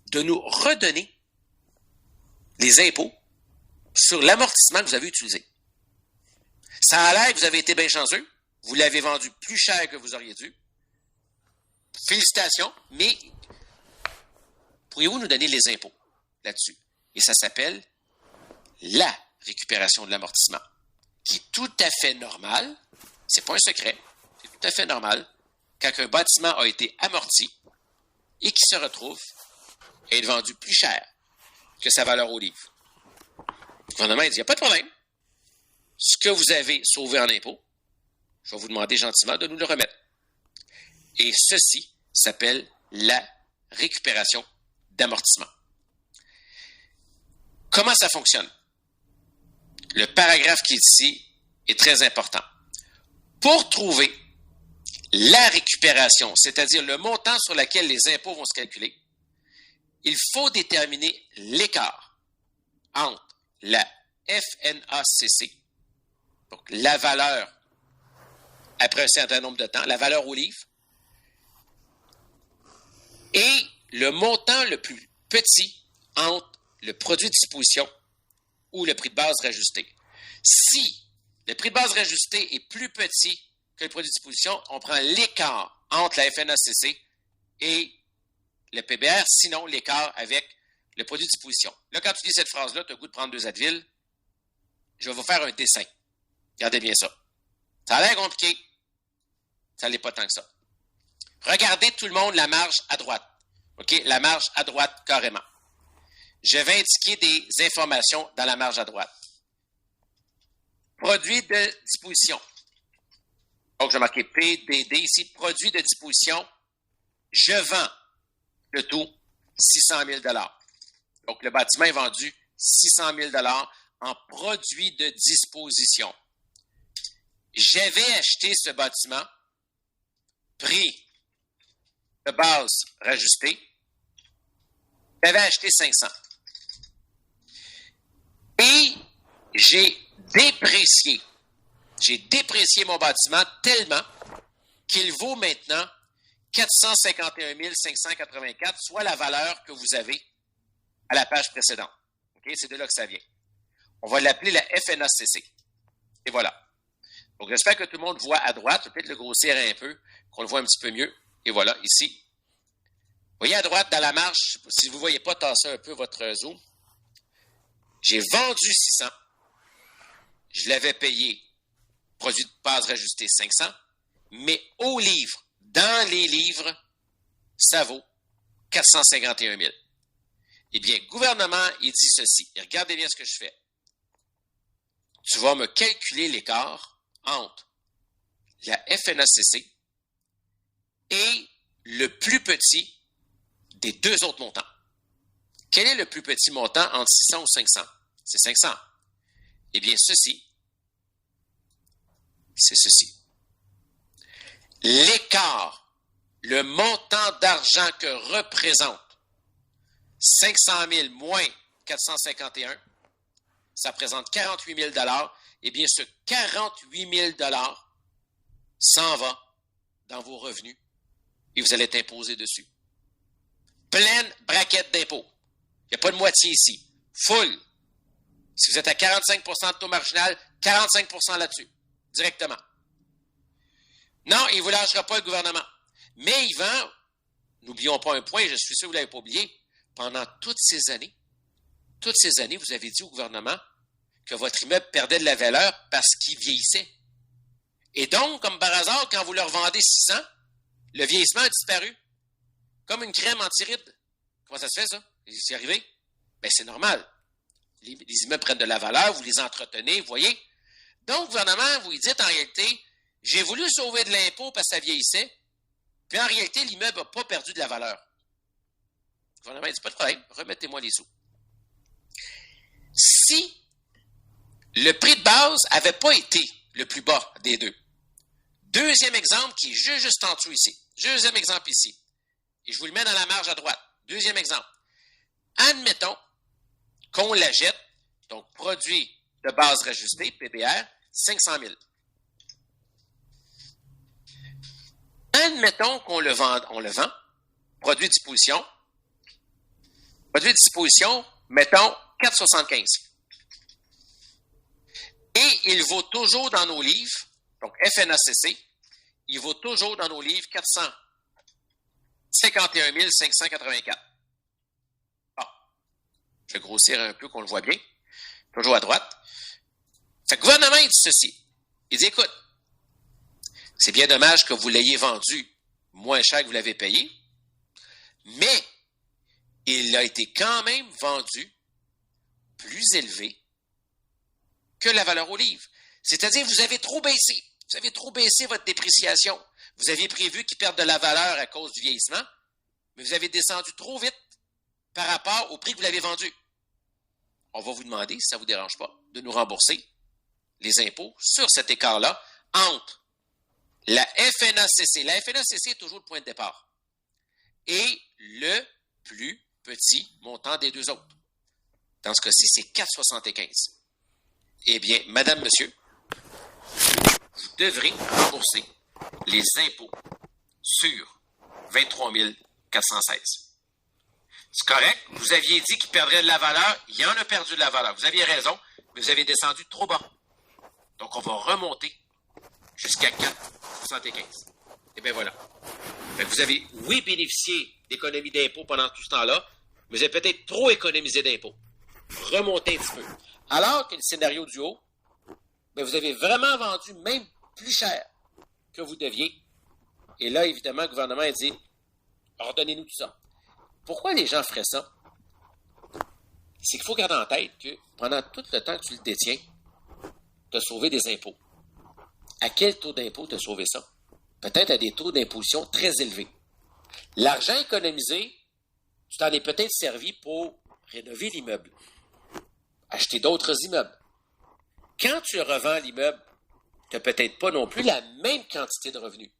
de nous redonner les impôts sur l'amortissement que vous avez utilisé. Ça a l'air que vous avez été bien chanceux, vous l'avez vendu plus cher que vous auriez dû. Félicitations, mais pourriez-vous nous donner les impôts là-dessus? Et ça s'appelle la récupération de l'amortissement, qui est tout à fait normal, c'est pas un secret, c'est tout à fait normal, quand un bâtiment a été amorti et qui se retrouve à être vendu plus cher que sa valeur au livre. Le gouvernement dit, il n'y a pas de problème. Ce que vous avez sauvé en impôts, je vais vous demander gentiment de nous le remettre. Et ceci s'appelle la récupération d'amortissement. Comment ça fonctionne? Le paragraphe qui est ici est très important. Pour trouver la récupération, c'est-à-dire le montant sur lequel les impôts vont se calculer, il faut déterminer l'écart entre la FNACC, donc la valeur après un certain nombre de temps, la valeur au livre, et le montant le plus petit entre le produit de disposition ou le prix de base rajusté. Si le prix de base rajusté est plus petit que le produit de disposition, on prend l'écart entre la FNACC et le PBR, sinon l'écart avec le produit de disposition. Là, quand tu lis cette phrase-là, tu as le goût de prendre 2 Advil. Je vais vous faire un dessin. Regardez bien ça. Ça a l'air compliqué. Ça n'est pas tant que ça. Regardez tout le monde la marge à droite. OK? La marge à droite, carrément. Je vais indiquer des informations dans la marge à droite. Produit de disposition. Donc, je vais marquer PDD ici. Produit de disposition. Je vends le tout 600 000 $. Donc, le bâtiment est vendu 600 000 $ en produit de disposition. J'avais acheté ce bâtiment, prix de base rajusté, j'avais acheté 500. Et j'ai déprécié mon bâtiment tellement qu'il vaut maintenant 451 584, soit la valeur que vous avez à la page précédente. Okay? C'est de là que ça vient. On va l'appeler la FNACC. Et voilà. Donc, j'espère que tout le monde voit à droite. Je vais peut-être le grossir un peu, qu'on le voit un petit peu mieux. Et voilà, ici. Vous voyez à droite, dans la marge, si vous ne voyez pas, tassez un peu votre zoom. J'ai vendu 600. Je l'avais payé, produit de base rajusté 500. Mais au livre, dans les livres, ça vaut 451 000. Eh bien, le gouvernement, il dit ceci. Et regardez bien ce que je fais. Tu vas me calculer l'écart entre la FNACC et le plus petit des 2 autres montants. Quel est le plus petit montant entre 600 ou 500? C'est 500. Eh bien, ceci, c'est ceci. L'écart le montant d'argent que représente 500 000 moins 451, ça représente 48 000 $. Eh bien, ce 48 000 $ s'en va dans vos revenus et vous allez être imposé dessus. Pleine braquette d'impôt. Il n'y a pas de moitié ici. Full. Si vous êtes à 45 % de taux marginal, 45 % là-dessus, directement. Non, il ne vous lâchera pas, le gouvernement. Mais il vend, n'oublions pas un point, je suis sûr que vous ne l'avez pas oublié, pendant toutes ces années, vous avez dit au gouvernement que votre immeuble perdait de la valeur parce qu'il vieillissait. Et donc, comme par hasard, quand vous le revendez 600, le vieillissement a disparu. Comme une crème anti-rides. Comment ça se fait, ça? C'est arrivé? Bien, c'est normal. Les immeubles prennent de la valeur, vous les entretenez, vous voyez? Donc, le gouvernement, vous lui dites en réalité, j'ai voulu sauver de l'impôt parce que ça vieillissait, puis en réalité, l'immeuble n'a pas perdu de la valeur. Le gouvernement dit, pas de problème, remettez-moi les sous. Si le prix de base n'avait pas été le plus bas des deux, deuxième exemple qui est juste en dessous ici, deuxième exemple ici, et je vous le mets dans la marge à droite, deuxième exemple, admettons qu'on la jette, donc produit de base rajusté, PBR, 500 000. Admettons qu'on le vend, produit de disposition, mettons 4,75. Et il vaut toujours dans nos livres, donc FNACC, il vaut toujours dans nos livres 451 584. Bon, je vais grossir un peu qu'on le voit bien, toujours à droite. Fait que le gouvernement, il dit ceci. Il dit, écoute, c'est bien dommage que vous l'ayez vendu moins cher que vous l'avez payé, mais il a été quand même vendu plus élevé que la valeur au livre. C'est-à-dire, vous avez trop baissé. Vous avez trop baissé votre dépréciation. Vous aviez prévu qu'il perde de la valeur à cause du vieillissement, mais vous avez descendu trop vite par rapport au prix que vous l'avez vendu. On va vous demander, si ça ne vous dérange pas, de nous rembourser les impôts sur cet écart-là entre la FNACC. La FNACC est toujours le point de départ. Et le plus petit montant des deux autres. Dans ce cas-ci, c'est 4,75. Eh bien, madame, monsieur, vous devrez rembourser les impôts sur 23 416. C'est correct, vous aviez dit qu'il perdrait de la valeur, il en a perdu de la valeur. Vous aviez raison, mais vous avez descendu trop bas. Donc, on va remonter jusqu'à 4,75. Et bien voilà. Vous avez, oui, bénéficié d'économies d'impôts pendant tout ce temps-là, mais vous avez peut-être trop économisé d'impôts. Remontez un petit peu. Alors que le scénario du haut, bien, vous avez vraiment vendu même plus cher que vous deviez. Et là, évidemment, le gouvernement a dit, ordonnez-nous tout ça. Pourquoi les gens feraient ça? C'est qu'il faut garder en tête que pendant tout le temps que tu le détiens, tu as sauvé des impôts. À quel taux d'impôt tu as sauvé ça? Peut-être à des taux d'imposition très élevés. L'argent économisé, tu t'en es peut-être servi pour rénover l'immeuble, acheter d'autres immeubles. Quand tu revends l'immeuble, tu n'as peut-être pas non plus la même quantité de revenus.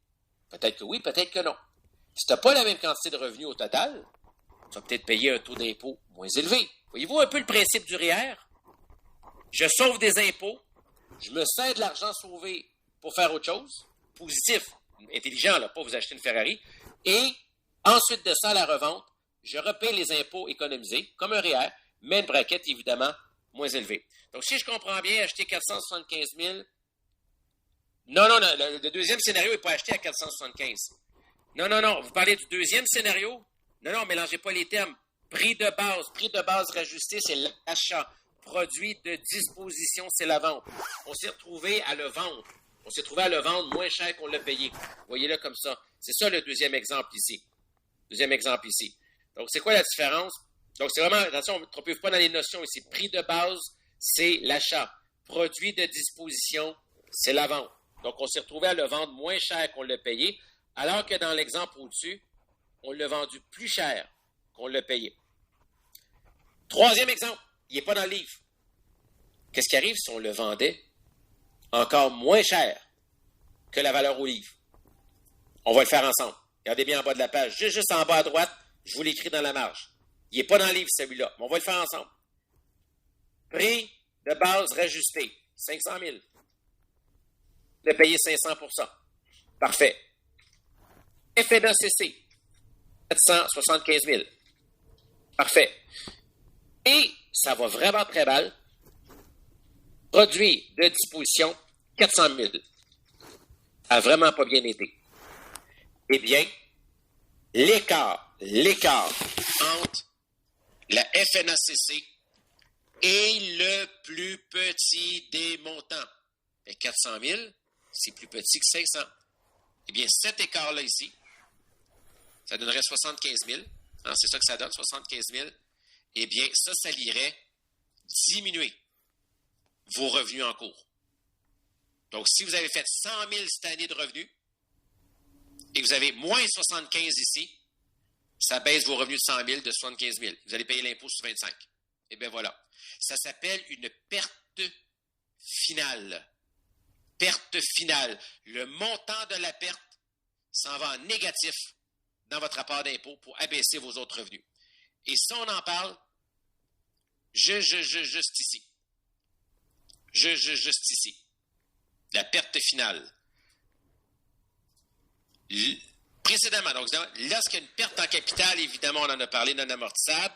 Peut-être que oui, peut-être que non. Si tu n'as pas la même quantité de revenus au total, tu vas peut-être payer un taux d'impôt moins élevé. Voyez-vous un peu le principe du REER? Je sauve des impôts, je me sers de l'argent sauvé pour faire autre chose, positif, intelligent, là, pas vous acheter une Ferrari, et ensuite de ça, à la revente, je repaye les impôts économisés, comme un REER, mais une braquette, évidemment, moins élevée. Donc, si je comprends bien, acheter 475 000, non, le deuxième scénario n'est pas acheté à 475. Non, vous parlez du deuxième scénario? Non, mélangez pas les termes. Prix de base rajusté, c'est l'achat. Produit de disposition, c'est la vente. On s'est retrouvé à le vendre moins cher qu'on l'a payé. Voyez-le comme ça. C'est ça le deuxième exemple ici. Donc, c'est quoi la différence? Donc, c'est vraiment, attention, on ne trompe pas dans les notions ici. Prix de base, c'est l'achat. Produit de disposition, c'est la vente. Donc, on s'est retrouvé à le vendre moins cher qu'on l'a payé, alors que dans l'exemple au-dessus, on l'a vendu plus cher qu'on l'a payé. Troisième exemple, il n'est pas dans le livre. Qu'est-ce qui arrive si on le vendait encore moins cher que la valeur au livre? On va le faire ensemble. Regardez bien en bas de la page. Juste en bas à droite, je vous l'écris dans la marge. Il n'est pas dans le livre, celui-là, mais on va le faire ensemble. Prix de base rajusté, 500 000. De payer 500 %. Parfait. FNACC, 775 000. Parfait. Et ça va vraiment très mal. Produit de disposition, 400 000. Ça n'a vraiment pas bien été. Eh bien, l'écart entre la FNACC et le plus petit des montants. Et 400 000, c'est plus petit que 500. Eh bien, cet écart-là ici, ça donnerait 75 000. Hein, c'est ça que ça donne, 75 000. Eh bien, ça lirait diminuer vos revenus en cours. Donc, si vous avez fait 100 000 cette année de revenus et que vous avez moins 75 ici, ça baisse vos revenus de 100 000 de 75 000. Vous allez payer l'impôt sur 25. Eh bien, voilà. Ça s'appelle une perte finale. Perte finale. Le montant de la perte s'en va en négatif dans votre rapport d'impôt pour abaisser vos autres revenus. Et ça, on en parle juste ici. Juste ici. La perte finale. Précédemment, donc, lorsqu'il y a une perte en capital, évidemment, on en a parlé, non amortissable,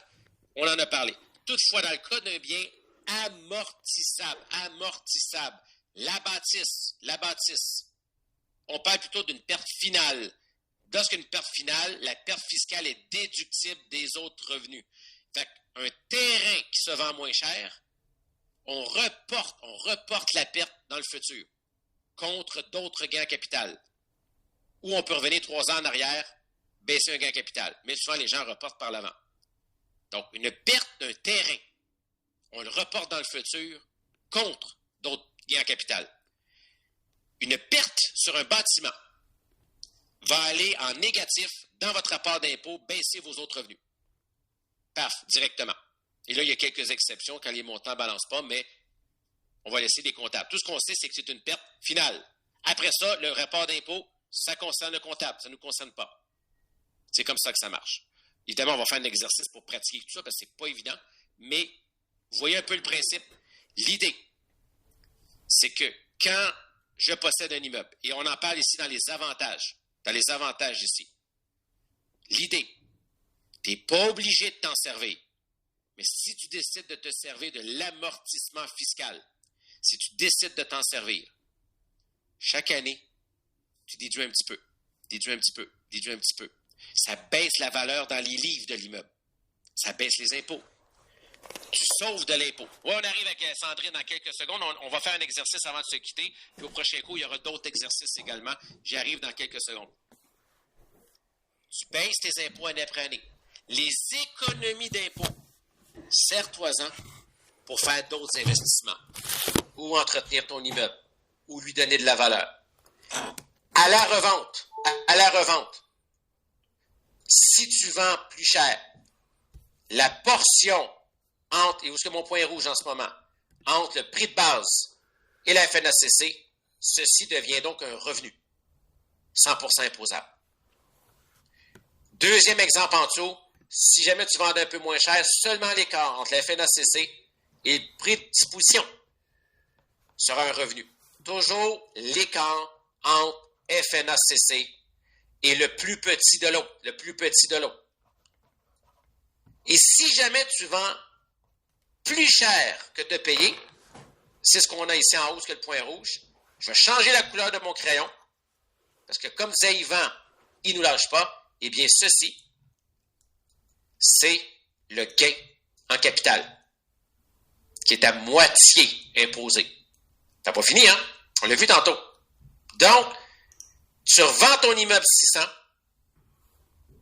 on en a parlé. Toutefois, dans le cas d'un bien amortissable, la bâtisse, on parle plutôt d'une perte finale. Lorsqu'il y a une perte finale, la perte fiscale est déductible des autres revenus. Fait qu'un terrain qui se vend moins cher, on reporte la perte dans le futur contre d'autres gains en capital. Ou on peut revenir 3 ans en arrière, baisser un gain en capital. Mais souvent, les gens reportent par l'avant. Donc, une perte d'un terrain, on le reporte dans le futur contre d'autres gains en capital. Une perte sur un bâtiment va aller en négatif dans votre rapport d'impôt, baisser vos autres revenus. Paf, directement. Et là, il y a quelques exceptions quand les montants ne balancent pas, mais on va laisser des comptables. Tout ce qu'on sait, c'est que c'est une perte finale. Après ça, le rapport d'impôt, ça concerne le comptable, ça ne nous concerne pas. C'est comme ça que ça marche. Évidemment, on va faire un exercice pour pratiquer tout ça, parce que c'est pas évident, mais vous voyez un peu le principe. L'idée, c'est que quand je possède un immeuble, et on en parle ici dans les avantages ici, l'idée, tu n'es pas obligé de t'en servir, mais si tu décides de te servir de l'amortissement fiscal, si tu décides de t'en servir, chaque année, tu déduis un petit peu. Ça baisse la valeur dans les livres de l'immeuble. Ça baisse les impôts. Tu sauves de l'impôt. Oui, on arrive avec Sandrine dans quelques secondes. On va faire un exercice avant de se quitter. Puis au prochain coup, il y aura d'autres exercices également. J'y arrive dans quelques secondes. Tu baisses tes impôts année après année. Les économies d'impôts, sers-toi-en pour faire d'autres investissements. Ou entretenir ton immeuble. Ou lui donner de la valeur. À la revente, si tu vends plus cher, la portion entre, et où est-ce que mon point est rouge en ce moment, entre le prix de base et la FNACC, ceci devient donc un revenu 100% imposable. Deuxième exemple en dessous, si jamais tu vendais un peu moins cher, seulement l'écart entre la FNACC et le prix de disposition sera un revenu. Toujours l'écart entre FNACC et le plus petit de l'autre. Et si jamais tu vends plus cher que de payer, c'est ce qu'on a ici en haut, que le point rouge, je vais changer la couleur de mon crayon, parce que comme Zayvan, il ne nous lâche pas, eh bien ceci, c'est le gain en capital, qui est à moitié imposé. Ça n'a pas fini, hein? On l'a vu tantôt. Donc, tu revends ton immeuble 600,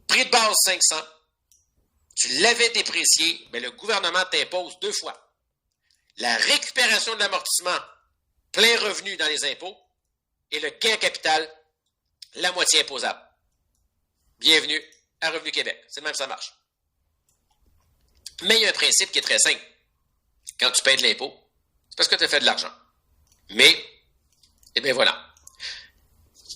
prix de base 500, tu l'avais déprécié, mais le gouvernement t'impose 2 fois. La récupération de l'amortissement, plein revenu dans les impôts, et le gain capital, la moitié imposable. Bienvenue à Revenu Québec. C'est le même, ça marche. Mais il y a un principe qui est très simple. Quand tu payes de l'impôt, c'est parce que tu as fait de l'argent. Mais, eh bien voilà.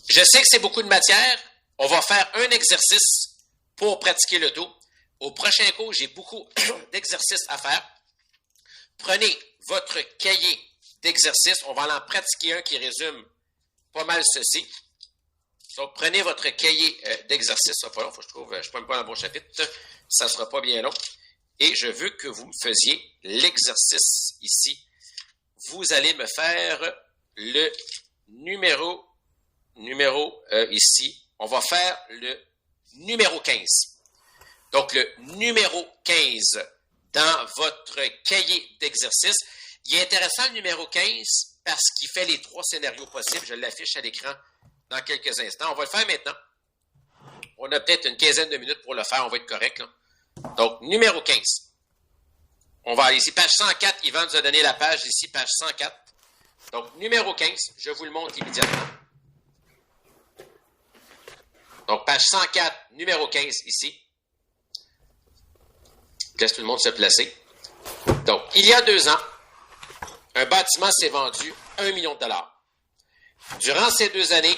Je sais que c'est beaucoup de matière. On va faire un exercice pour pratiquer le dos. Au prochain cours, j'ai beaucoup d'exercices à faire. Prenez votre cahier d'exercices. On va en pratiquer un qui résume pas mal ceci. Donc, prenez votre cahier d'exercices. Ça va pas long, faut que je prenne pas dans le bon chapitre. Ça sera pas bien long. Et je veux que vous me faisiez l'exercice ici. Vous allez me faire le numéro ici. On va faire le numéro 15. Donc, le numéro 15 dans votre cahier d'exercice. Il est intéressant le numéro 15 parce qu'il fait les 3 scénarios possibles. Je l'affiche à l'écran dans quelques instants. On va le faire maintenant. On a peut-être une quinzaine de minutes pour le faire. On va être correct, là. Donc, numéro 15. On va aller ici, page 104. Yvan nous a donné la page ici, page 104. Donc, numéro 15. Je vous le montre immédiatement. Donc, page 104, numéro 15 ici. Je laisse tout le monde se placer. Donc, il y a 2 ans, un bâtiment s'est vendu 1 million de dollars. Durant ces 2 années,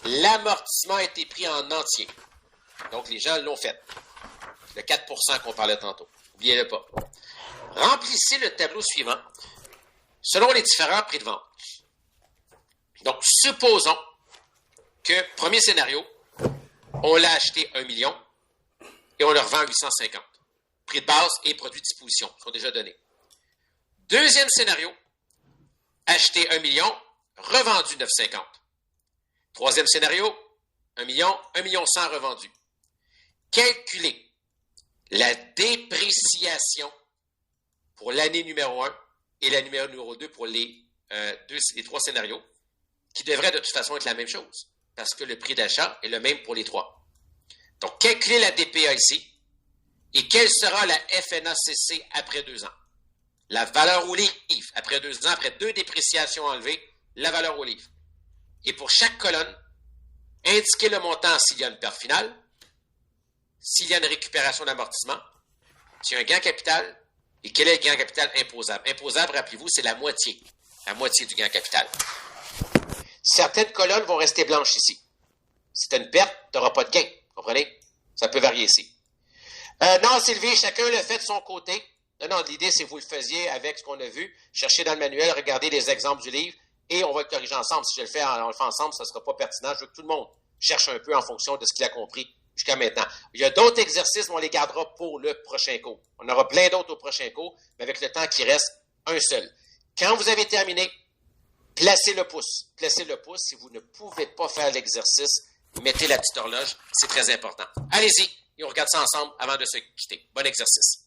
l'amortissement a été pris en entier. Donc, les gens l'ont fait. Le 4% qu'on parlait tantôt. N'oubliez-le pas. Remplissez le tableau suivant selon les différents prix de vente. Donc, supposons que, premier scénario, on l'a acheté 1 million et on le revend à 850. Prix de base et produits de disposition sont déjà donnés. Deuxième scénario, acheté 1 million, revendu 950. Troisième scénario, 1 million, 1 million 100 revendu. Calculez la dépréciation pour l'année numéro 1 et la numéro 2 pour les 3 scénarios, qui devraient de toute façon être la même chose, parce que le prix d'achat est le même pour les 3. Donc, calculez la DPA ici, et quelle sera la FNACC après 2 ans? La valeur au livre, après 2 ans, après 2 dépréciations enlevées, la valeur au livre. Et pour chaque colonne, indiquez le montant s'il y a une perte finale, s'il y a une récupération d'amortissement, s'il y a un gain capital, et quel est le gain capital imposable. Imposable, rappelez-vous, c'est la moitié du gain capital. Certaines colonnes vont rester blanches ici. Si tu as une perte, tu n'auras pas de gain. Comprenez? Ça peut varier ici. Non, Sylvie, chacun le fait de son côté. Non, l'idée, c'est que vous le faisiez avec ce qu'on a vu. Cherchez dans le manuel, regardez les exemples du livre et on va le corriger ensemble. Si on le fait ensemble, ça ne sera pas pertinent. Je veux que tout le monde cherche un peu en fonction de ce qu'il a compris jusqu'à maintenant. Il y a d'autres exercices, mais on les gardera pour le prochain cours. On aura plein d'autres au prochain cours, mais avec le temps qui reste, un seul. Quand vous avez terminé, placez le pouce. Placez le pouce. Si vous ne pouvez pas faire l'exercice, mettez la petite horloge. C'est très important. Allez-y et on regarde ça ensemble avant de se quitter. Bon exercice.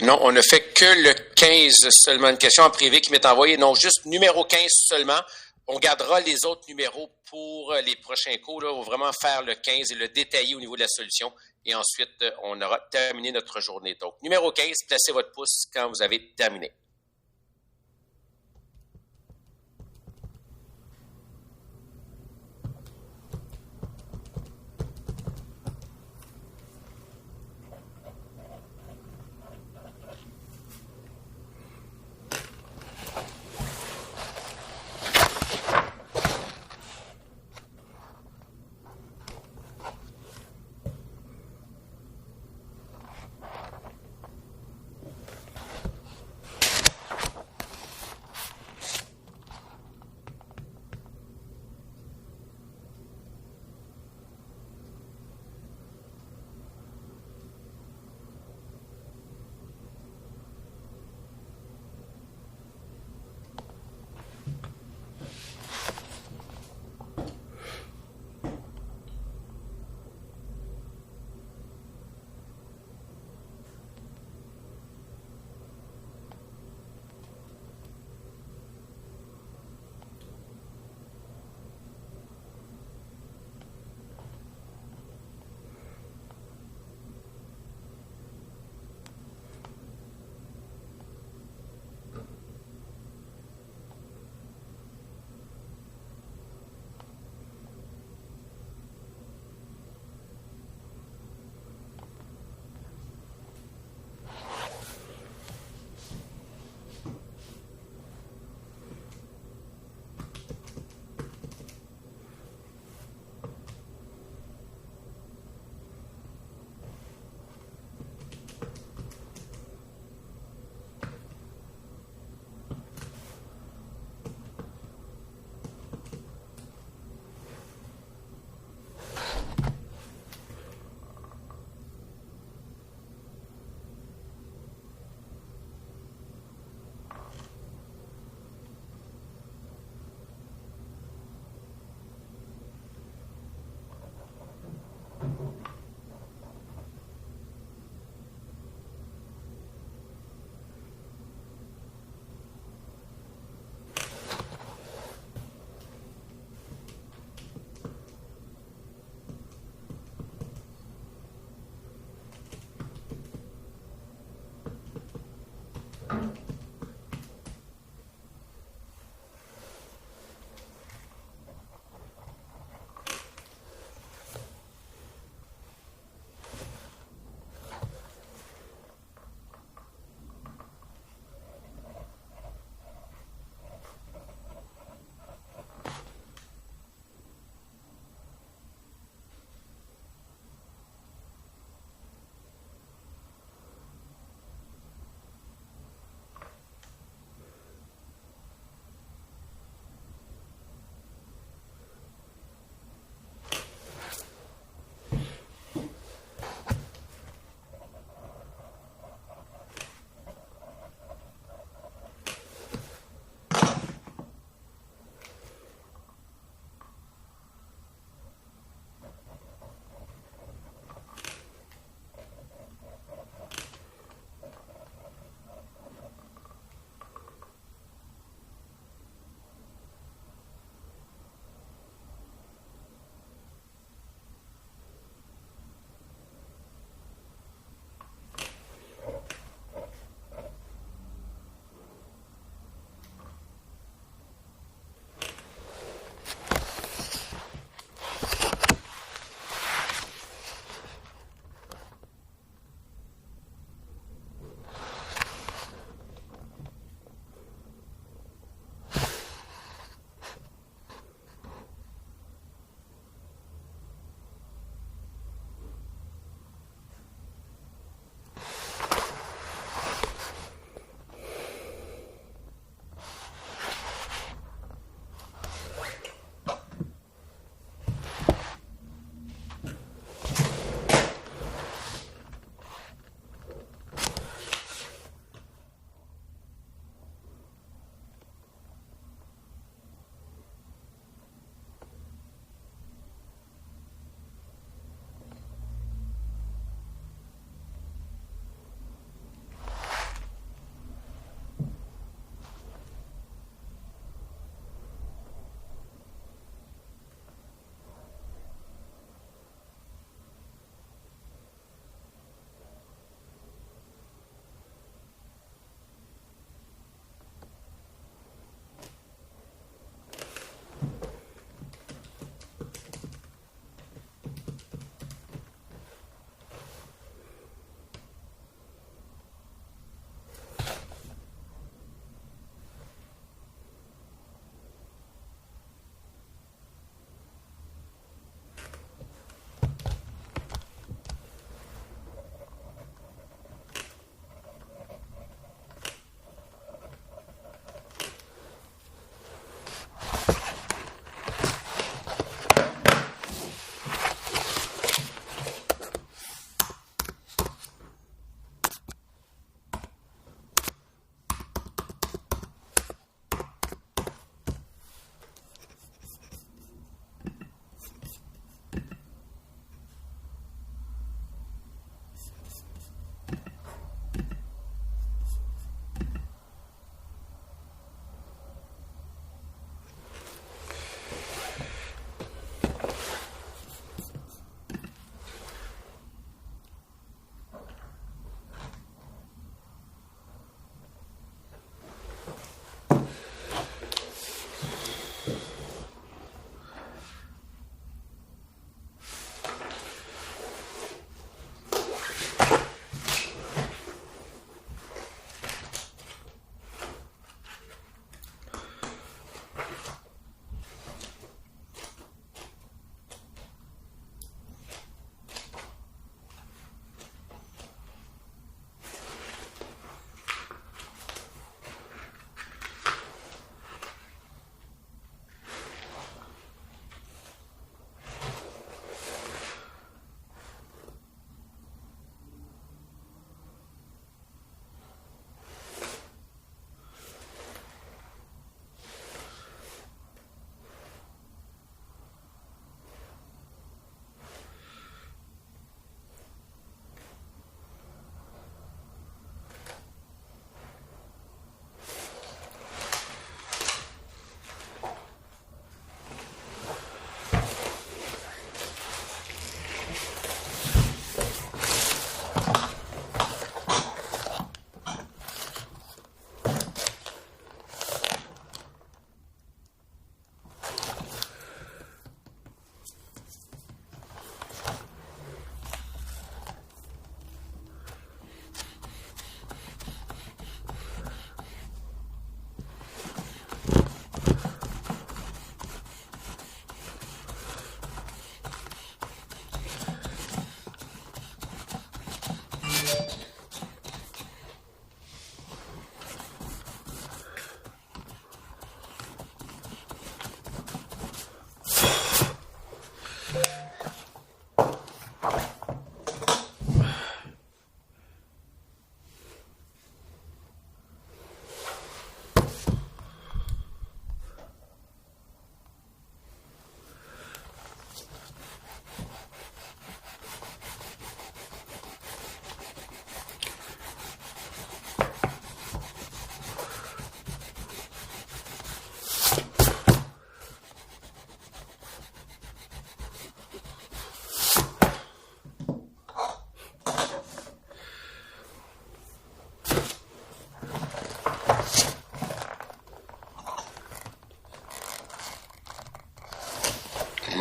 Non, on ne fait que le 15 seulement. Une question en privé qui m'est envoyée. Non, juste numéro 15 seulement. On gardera les autres numéros pour les prochains cours. Là. On va vraiment faire le 15 et le détailler au niveau de la solution. Et ensuite, on aura terminé notre journée. Donc, numéro 15, placez votre pouce quand vous avez terminé.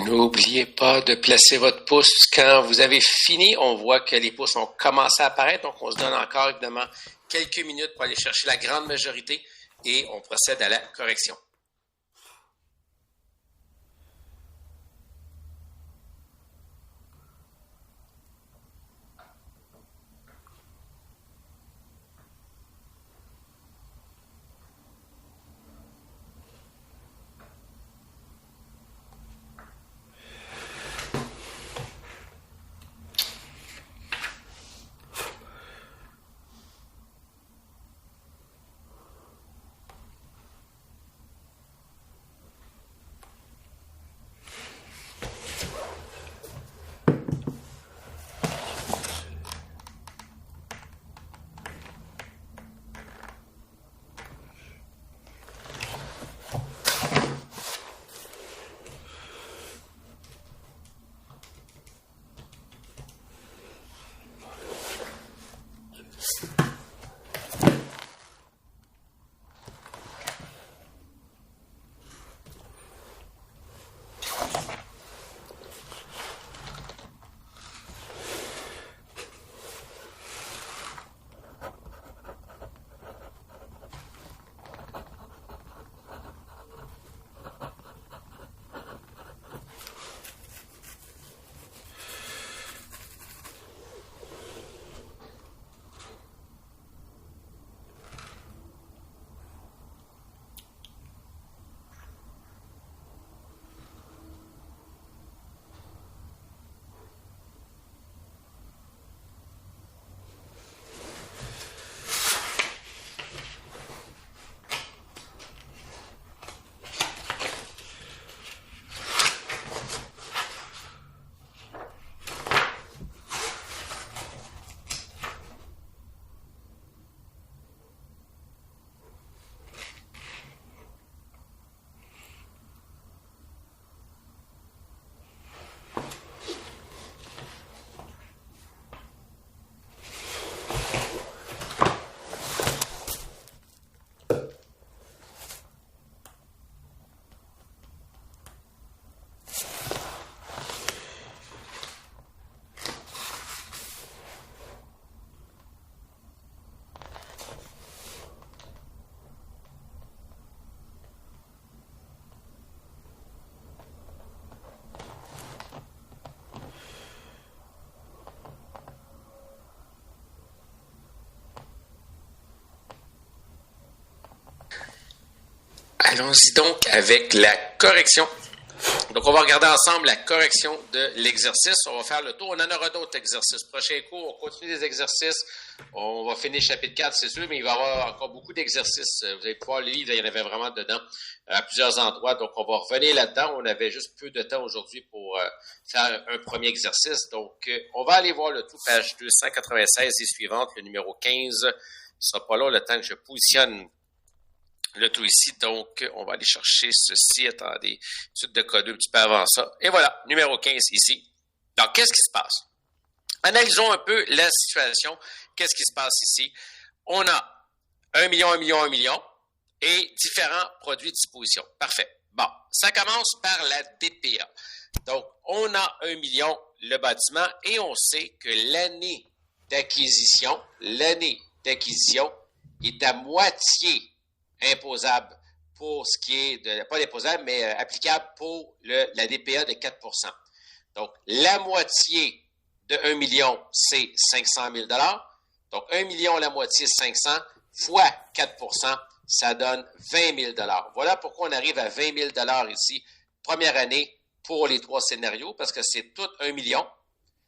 N'oubliez pas de placer votre pouce quand vous avez fini. On voit que les pouces ont commencé à apparaître, donc on se donne encore évidemment quelques minutes pour aller chercher la grande majorité et on procède à la correction. Allons-y donc avec la correction. Donc, on va regarder ensemble la correction de l'exercice. On va faire le tour. On en aura d'autres exercices. Prochain cours, on continue les exercices. On va finir chapitre 4, c'est sûr, mais il va y avoir encore beaucoup d'exercices. Vous allez pouvoir le livre, il y en avait vraiment dedans à plusieurs endroits. Donc, on va revenir là-dedans. On avait juste peu de temps aujourd'hui pour faire un premier exercice. Donc, on va aller voir le tout, page 296 et suivante, le numéro 15. Ce ne sera pas là le temps que je positionne le tout ici. Donc, on va aller chercher ceci. Attendez, suite de code un petit peu avant ça. Et voilà, numéro 15 ici. Donc, qu'est-ce qui se passe? Analysons un peu la situation. Qu'est-ce qui se passe ici? On a 1 million, 1 million, 1 million et différents produits de disposition. Parfait. Bon, ça commence par la DPA. Donc, on a 1 million le bâtiment et on sait que l'année d'acquisition est à moitié imposable pour ce qui est de, pas imposable, mais applicable pour la DPA de 4 %. Donc, la moitié de 1 million, c'est 500 000 $. Donc, 1 million, la moitié, 500 fois 4 %, ça donne 20 000 $. Voilà pourquoi on arrive à 20 000 $ ici. Première année pour les 3 scénarios parce que c'est tout 1 million.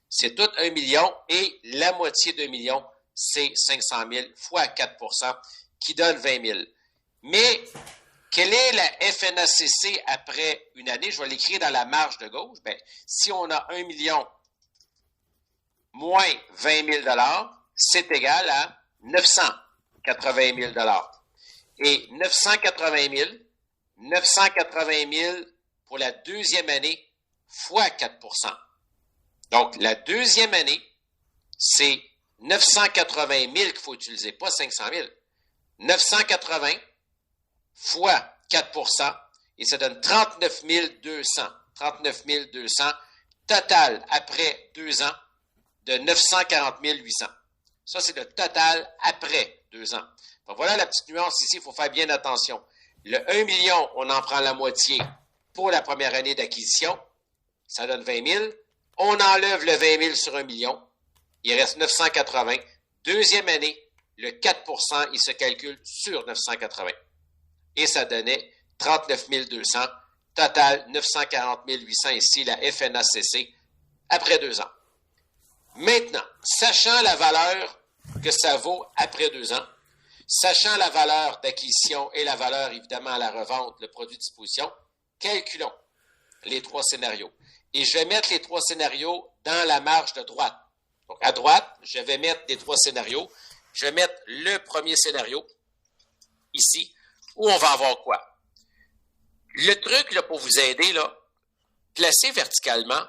C'est tout 1 million et la moitié d'1 million, c'est 500 000 fois 4 qui donne 20 000. Mais quelle est la FNACC après une année? Je vais l'écrire dans la marge de gauche. Bien, si on a 1 million moins 20 000 c'est égal à 980 000 Et 980 000 pour la deuxième année fois 4 Donc, la deuxième année, c'est 980 000 qu'il faut utiliser, pas 500 000. 980 fois 4 et ça donne 39 200. 39 200 total après 2 ans de 940 800. Ça, c'est le total après 2 ans. Donc, voilà la petite nuance ici, il faut faire bien attention. Le 1 million, on en prend la moitié pour la première année d'acquisition. Ça donne 20 000. On enlève le 20 000 sur 1 million. Il reste 980. Deuxième année, le 4 il se calcule sur 980. Et ça donnait 39 200. Total, 940 800 ici, la FNACC, après 2 ans. Maintenant, sachant la valeur que ça vaut après 2 ans, sachant la valeur d'acquisition et la valeur, évidemment, à la revente, le produit de disposition, calculons les 3 scénarios. Et je vais mettre les 3 scénarios dans la marge de droite. Donc, à droite, je vais mettre les 3 scénarios. Je vais mettre le premier scénario, ici, où on va avoir quoi? Le truc, là, pour vous aider, là, placez verticalement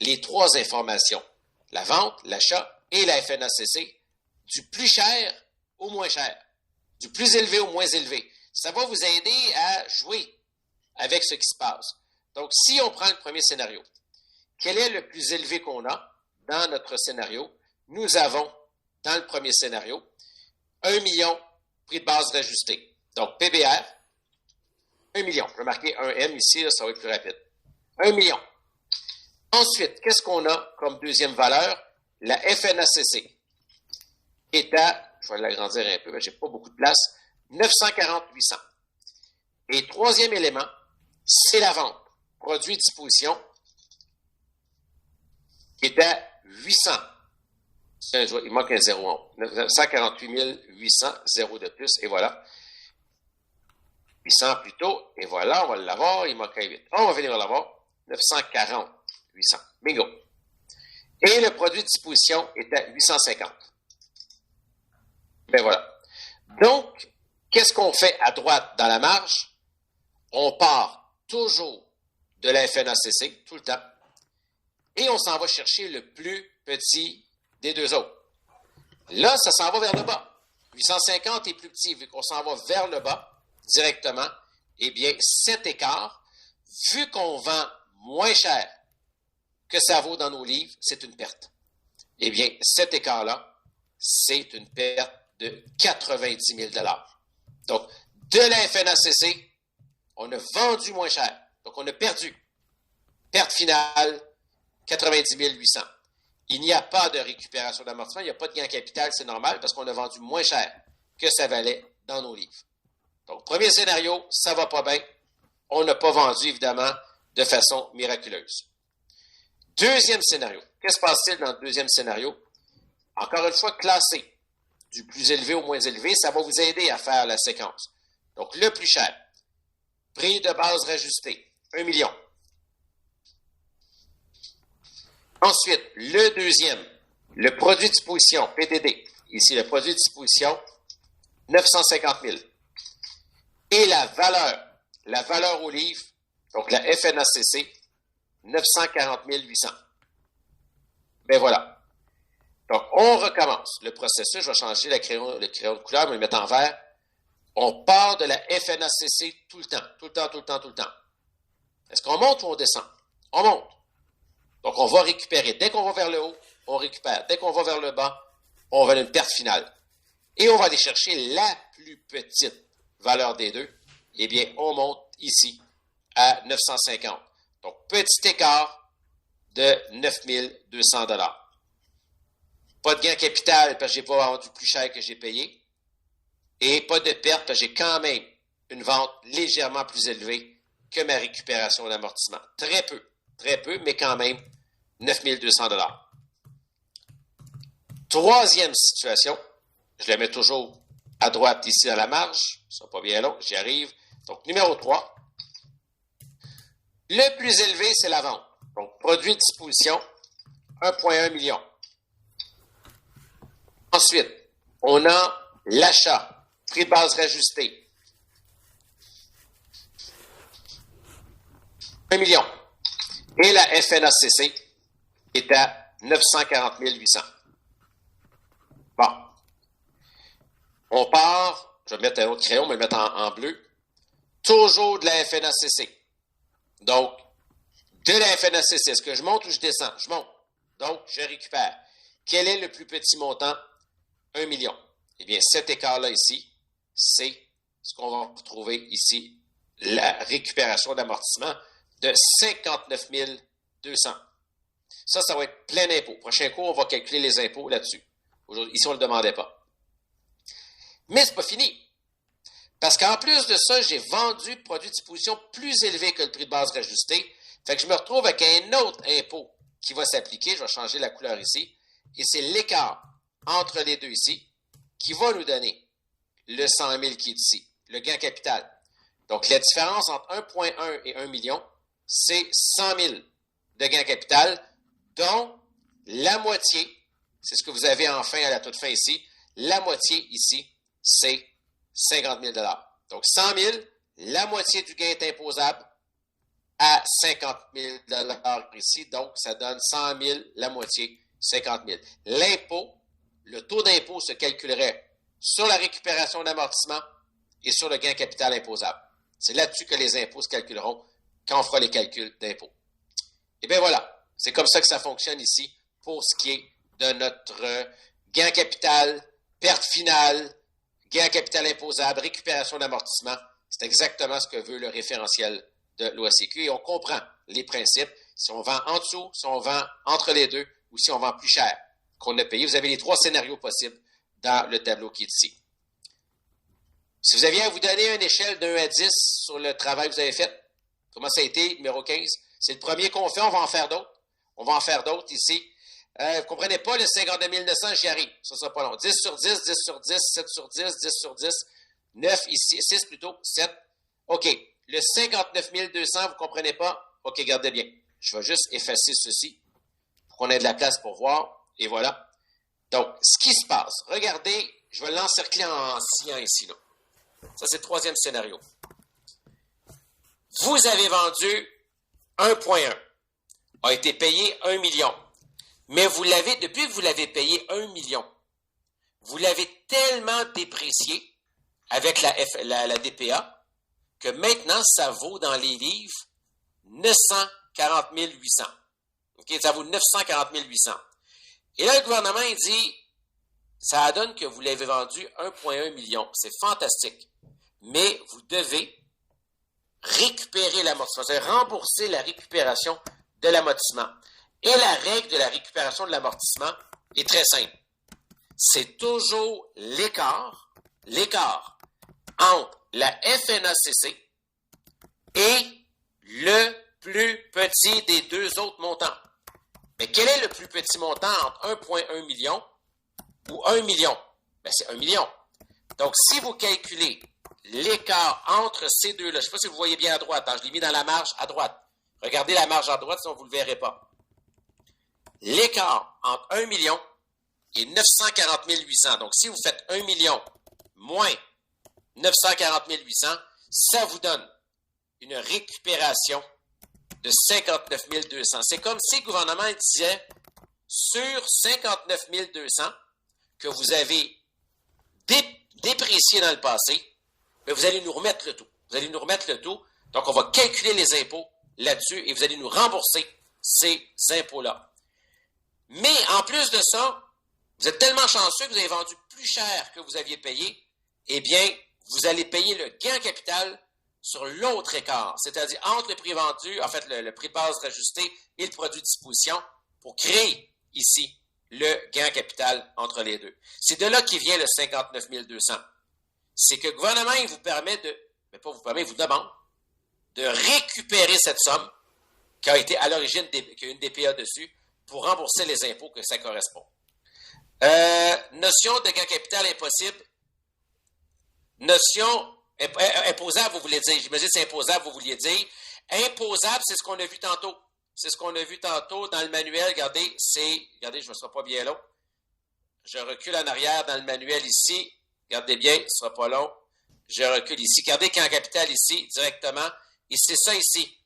les 3 informations. La vente, l'achat et la FNACC, du plus cher au moins cher, du plus élevé au moins élevé. Ça va vous aider à jouer avec ce qui se passe. Donc, si on prend le premier scénario, quel est le plus élevé qu'on a dans notre scénario? Nous avons, dans le premier scénario, 1 million prix de base rajusté. Donc, PBR, 1 million. Je vais marquer 1M ici, là, ça va être plus rapide. 1 million. Ensuite, qu'est-ce qu'on a comme deuxième valeur? La FNACC est à, je vais l'agrandir un peu, mais je n'ai pas beaucoup de place, 940 800. Et troisième élément, c'est la vente. Produit disposition qui est à 800. Il manque un 0 948 800, 0 de plus, et voilà. 800 plus tôt, et voilà, on va l'avoir, il manque un 8. On va venir l'avoir, 940 800. Bingo. Et le produit de disposition est à 850. Ben voilà. Donc, qu'est-ce qu'on fait à droite dans la marge? On part toujours de la FNACC, tout le temps, et on s'en va chercher le plus petit des deux autres. Là, ça s'en va vers le bas. 850 est plus petit, vu qu'on s'en va vers le bas, directement. Eh bien, cet écart, vu qu'on vend moins cher que ça vaut dans nos livres, c'est une perte. Eh bien, cet écart-là, c'est une perte de 90 000 $. Donc, de la FNACC, on a vendu moins cher. Donc, on a perdu. Perte finale, 90 800. Il n'y a pas de récupération d'amortissement, il n'y a pas de gain en capital, c'est normal parce qu'on a vendu moins cher que ça valait dans nos livres. Donc, premier scénario, ça va pas bien. On n'a pas vendu, évidemment, de façon miraculeuse. Deuxième scénario. Qu'est-ce qui se passe-t-il dans le deuxième scénario? Encore une fois, classé du plus élevé au moins élevé, ça va vous aider à faire la séquence. Donc, le plus cher. Prix de base rajusté, 1 million. Ensuite, le deuxième, le produit de disposition, PDD. Ici, le produit de disposition, 950 000. Et la valeur au livre, donc la FNACC, 940 800. Ben voilà. Donc, on recommence le processus. Je vais changer le crayon de couleur, je vais le mettre en vert. On part de la FNACC tout le temps, tout le temps, tout le temps, tout le temps. Est-ce qu'on monte ou on descend? On monte. Donc, on va récupérer. Dès qu'on va vers le haut, on récupère. Dès qu'on va vers le bas, on va à une perte finale. Et on va aller chercher la plus petite valeur des deux. Eh bien, on monte ici à 950. Donc, petit écart de 9 200 $. Pas de gain capital parce que je n'ai pas vendu plus cher que j'ai payé. Et pas de perte parce que j'ai quand même une vente légèrement plus élevée que ma récupération d'amortissement. Très peu, mais quand même 9 200 $. Troisième situation, je la mets toujours à droite ici dans la marge, ça sera pas bien long, j'y arrive. Donc, numéro 3, le plus élevé, c'est la vente. Donc, produit de disposition, 1,1 million. Ensuite, on a l'achat, prix de base rajusté, 1 million. Et la FNACC est à 940 800. Bon. On part, je vais mettre un autre crayon, mais le mettre en bleu. Toujours de la FNACC. Donc, de la FNACC, est-ce que je monte ou je descends? Je monte. Donc, je récupère. Quel est le plus petit montant? 1 million. Eh bien, cet écart-là ici, c'est ce qu'on va retrouver ici, la récupération d'amortissement de 59 200. Ça va être plein d'impôts. Prochain cours, on va calculer les impôts là-dessus. Aujourd'hui, ici, on ne le demandait pas. Mais c'est pas fini. Parce qu'en plus de ça, j'ai vendu produit de disposition plus élevé que le prix de base rajusté. Fait que je me retrouve avec un autre impôt qui va s'appliquer. Je vais changer la couleur ici. Et c'est l'écart entre les deux ici qui va nous donner le 100 000 qui est ici, le gain capital. Donc, la différence entre 1,1 et 1 million, c'est 100 000 de gain capital, dont la moitié, c'est ce que vous avez enfin à la toute fin ici, la moitié ici, c'est 50 000 $. Donc, 100 000, la moitié du gain est imposable à 50 000 $ ici. Donc, ça donne 100 000, la moitié, 50 000. L'impôt, le taux d'impôt se calculerait sur la récupération d'amortissement et sur le gain capital imposable. C'est là-dessus que les impôts se calculeront quand on fera les calculs d'impôt. Et bien voilà, c'est comme ça que ça fonctionne ici pour ce qui est de notre gain capital, perte finale, gain capital imposable, récupération d'amortissement. C'est exactement ce que veut le référentiel de l'OACQ et on comprend les principes. Si on vend en dessous, si on vend entre les deux ou si on vend plus cher qu'on a payé. Vous avez les 3 scénarios possibles dans le tableau qui est ici. Si vous aviez à vous donner une échelle de 1 à 10 sur le travail que vous avez fait, comment ça a été, numéro 15? C'est le premier qu'on fait, on va en faire d'autres. On va en faire d'autres ici. Vous ne comprenez pas, le 52 900, j'y arrive. Ça ne sera pas long. 10 sur 10, 10 sur 10, 7 sur 10, 10 sur 10, 9 ici, 6 plutôt, 7. OK. Le 59 200, vous ne comprenez pas? OK, gardez bien. Je vais juste effacer ceci pour qu'on ait de la place pour voir. Et voilà. Donc, ce qui se passe, regardez, je vais l'encercler en cyan ici, là. Ça, c'est le 3e scénario. Vous avez vendu 1,1, a été payé 1 million. Mais depuis que vous l'avez payé 1 million, vous l'avez tellement déprécié avec la DPA que maintenant, ça vaut dans les livres 940 800. OK, ça vaut 940 800. Et là, le gouvernement, il dit, ça donne que vous l'avez vendu 1,1 million. C'est fantastique. Mais vous devez récupérer l'amortissement, c'est-à-dire rembourser la récupération de l'amortissement. Et la règle de la récupération de l'amortissement est très simple. C'est toujours l'écart entre la FNACC et le plus petit des deux autres montants. Mais quel est le plus petit montant entre 1,1 million ou 1 million? Ben, c'est 1 million. Donc, si vous calculez l'écart entre ces deux-là, je ne sais pas si vous voyez bien à droite, je l'ai mis dans la marge à droite. Regardez la marge à droite, sinon vous ne le verrez pas. L'écart entre 1 million et 940 800. Donc, si vous faites 1 million moins 940 800, ça vous donne une récupération de 59 200. C'est comme si le gouvernement disait, sur 59 200 que vous avez déprécié dans le passé, mais vous allez nous remettre le tout. Vous allez nous remettre le tout. Donc, on va calculer les impôts là-dessus et vous allez nous rembourser ces impôts-là. Mais en plus de ça, vous êtes tellement chanceux que vous avez vendu plus cher que vous aviez payé, eh bien, vous allez payer le gain capital sur l'autre écart, c'est-à-dire entre le prix vendu, en fait, le prix de base rajusté et le produit de disposition pour créer ici le gain capital entre les deux. C'est de là qu'il vient le 59 200. C'est que le gouvernement, il vous permet de, mais pas vous permet, il vous demande de récupérer cette somme qui a été à l'origine, qui a une DPA dessus, pour rembourser les impôts que ça correspond. Notion de gain capital impossible. Notion imposable, vous voulez dire. J'imagine que c'est imposable, vous vouliez dire. Imposable, c'est ce qu'on a vu tantôt. C'est ce qu'on a vu tantôt dans le manuel. Regardez, regardez, je ne me serai pas bien long. Je recule en arrière dans le manuel ici. Regardez bien, ce ne sera pas long. Je recule ici. Regardez qu'en capital ici, directement. Et c'est ça ici.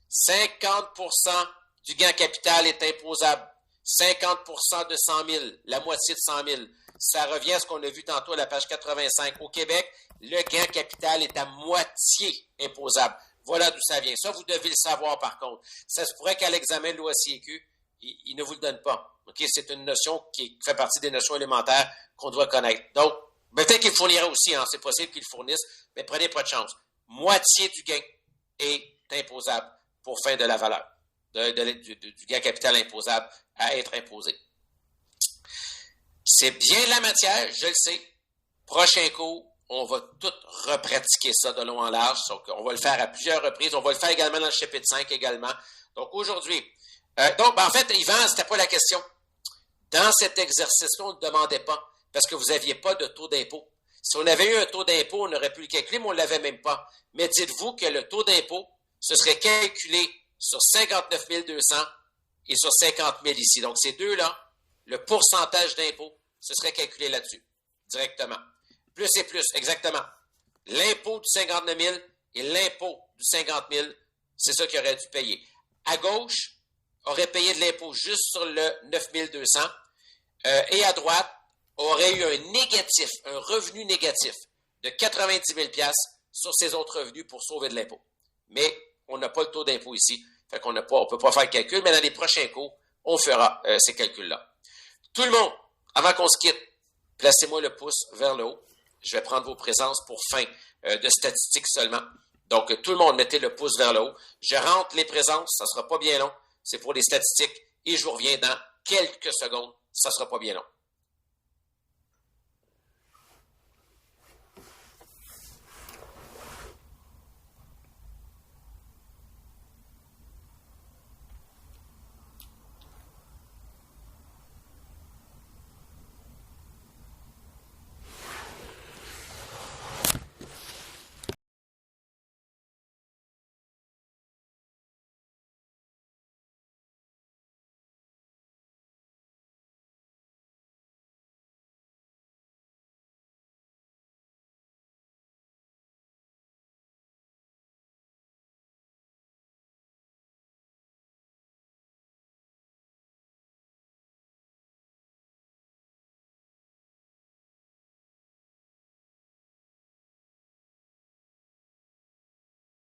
50% du gain capital est imposable. 50% de 100 000, la moitié de 100 000. Ça revient à ce qu'on a vu tantôt à la page 85. Au Québec, le gain capital est à moitié imposable. Voilà d'où ça vient. Ça, vous devez le savoir par contre. Ça se pourrait qu'à l'examen de l'OACQ, il ne vous le donne pas. Okay? C'est une notion qui fait partie des notions élémentaires qu'on doit connaître. Donc, peut-être qu'il fournira aussi, hein, c'est possible qu'il le fournisse, mais prenez pas de chance. Moitié du gain est imposable pour fin de la valeur, du gain capital imposable à être imposé. C'est bien la matière, je le sais. Prochain cours, on va tout repratiquer ça de long en large. Donc, on va le faire à plusieurs reprises. On va le faire également dans le chapitre 5 également. Donc, aujourd'hui, en fait, Yvan, c'était pas la question. Dans cet exercice-là, on ne demandait pas parce que vous n'aviez pas de taux d'impôt. Si on avait eu un taux d'impôt, on aurait pu le calculer, mais on ne l'avait même pas. Mais dites-vous que le taux d'impôt, ce serait calculé sur 59 200 et sur 50 000 ici. Donc, ces deux-là, le pourcentage d'impôt, ce serait calculé là-dessus, directement. Plus et plus, exactement. L'impôt du 59 000 et l'impôt du 50 000, c'est ça qu'il aurait dû payer. À gauche, aurait payé de l'impôt juste sur le 9 200 et à droite, aurait eu un négatif, un revenu négatif de 90 000 $ sur ses autres revenus pour sauver de l'impôt. Mais on n'a pas le taux d'impôt ici, fait qu'on on peut pas faire le calcul, mais dans les prochains cours, on fera ces calculs-là. Tout le monde, avant qu'on se quitte, placez-moi le pouce vers le haut. Je vais prendre vos présences pour fin de statistiques seulement. Donc, tout le monde, mettez le pouce vers le haut. Je rentre les présences, ça ne sera pas bien long. C'est pour les statistiques et je vous reviens dans quelques secondes. Ça ne sera pas bien long.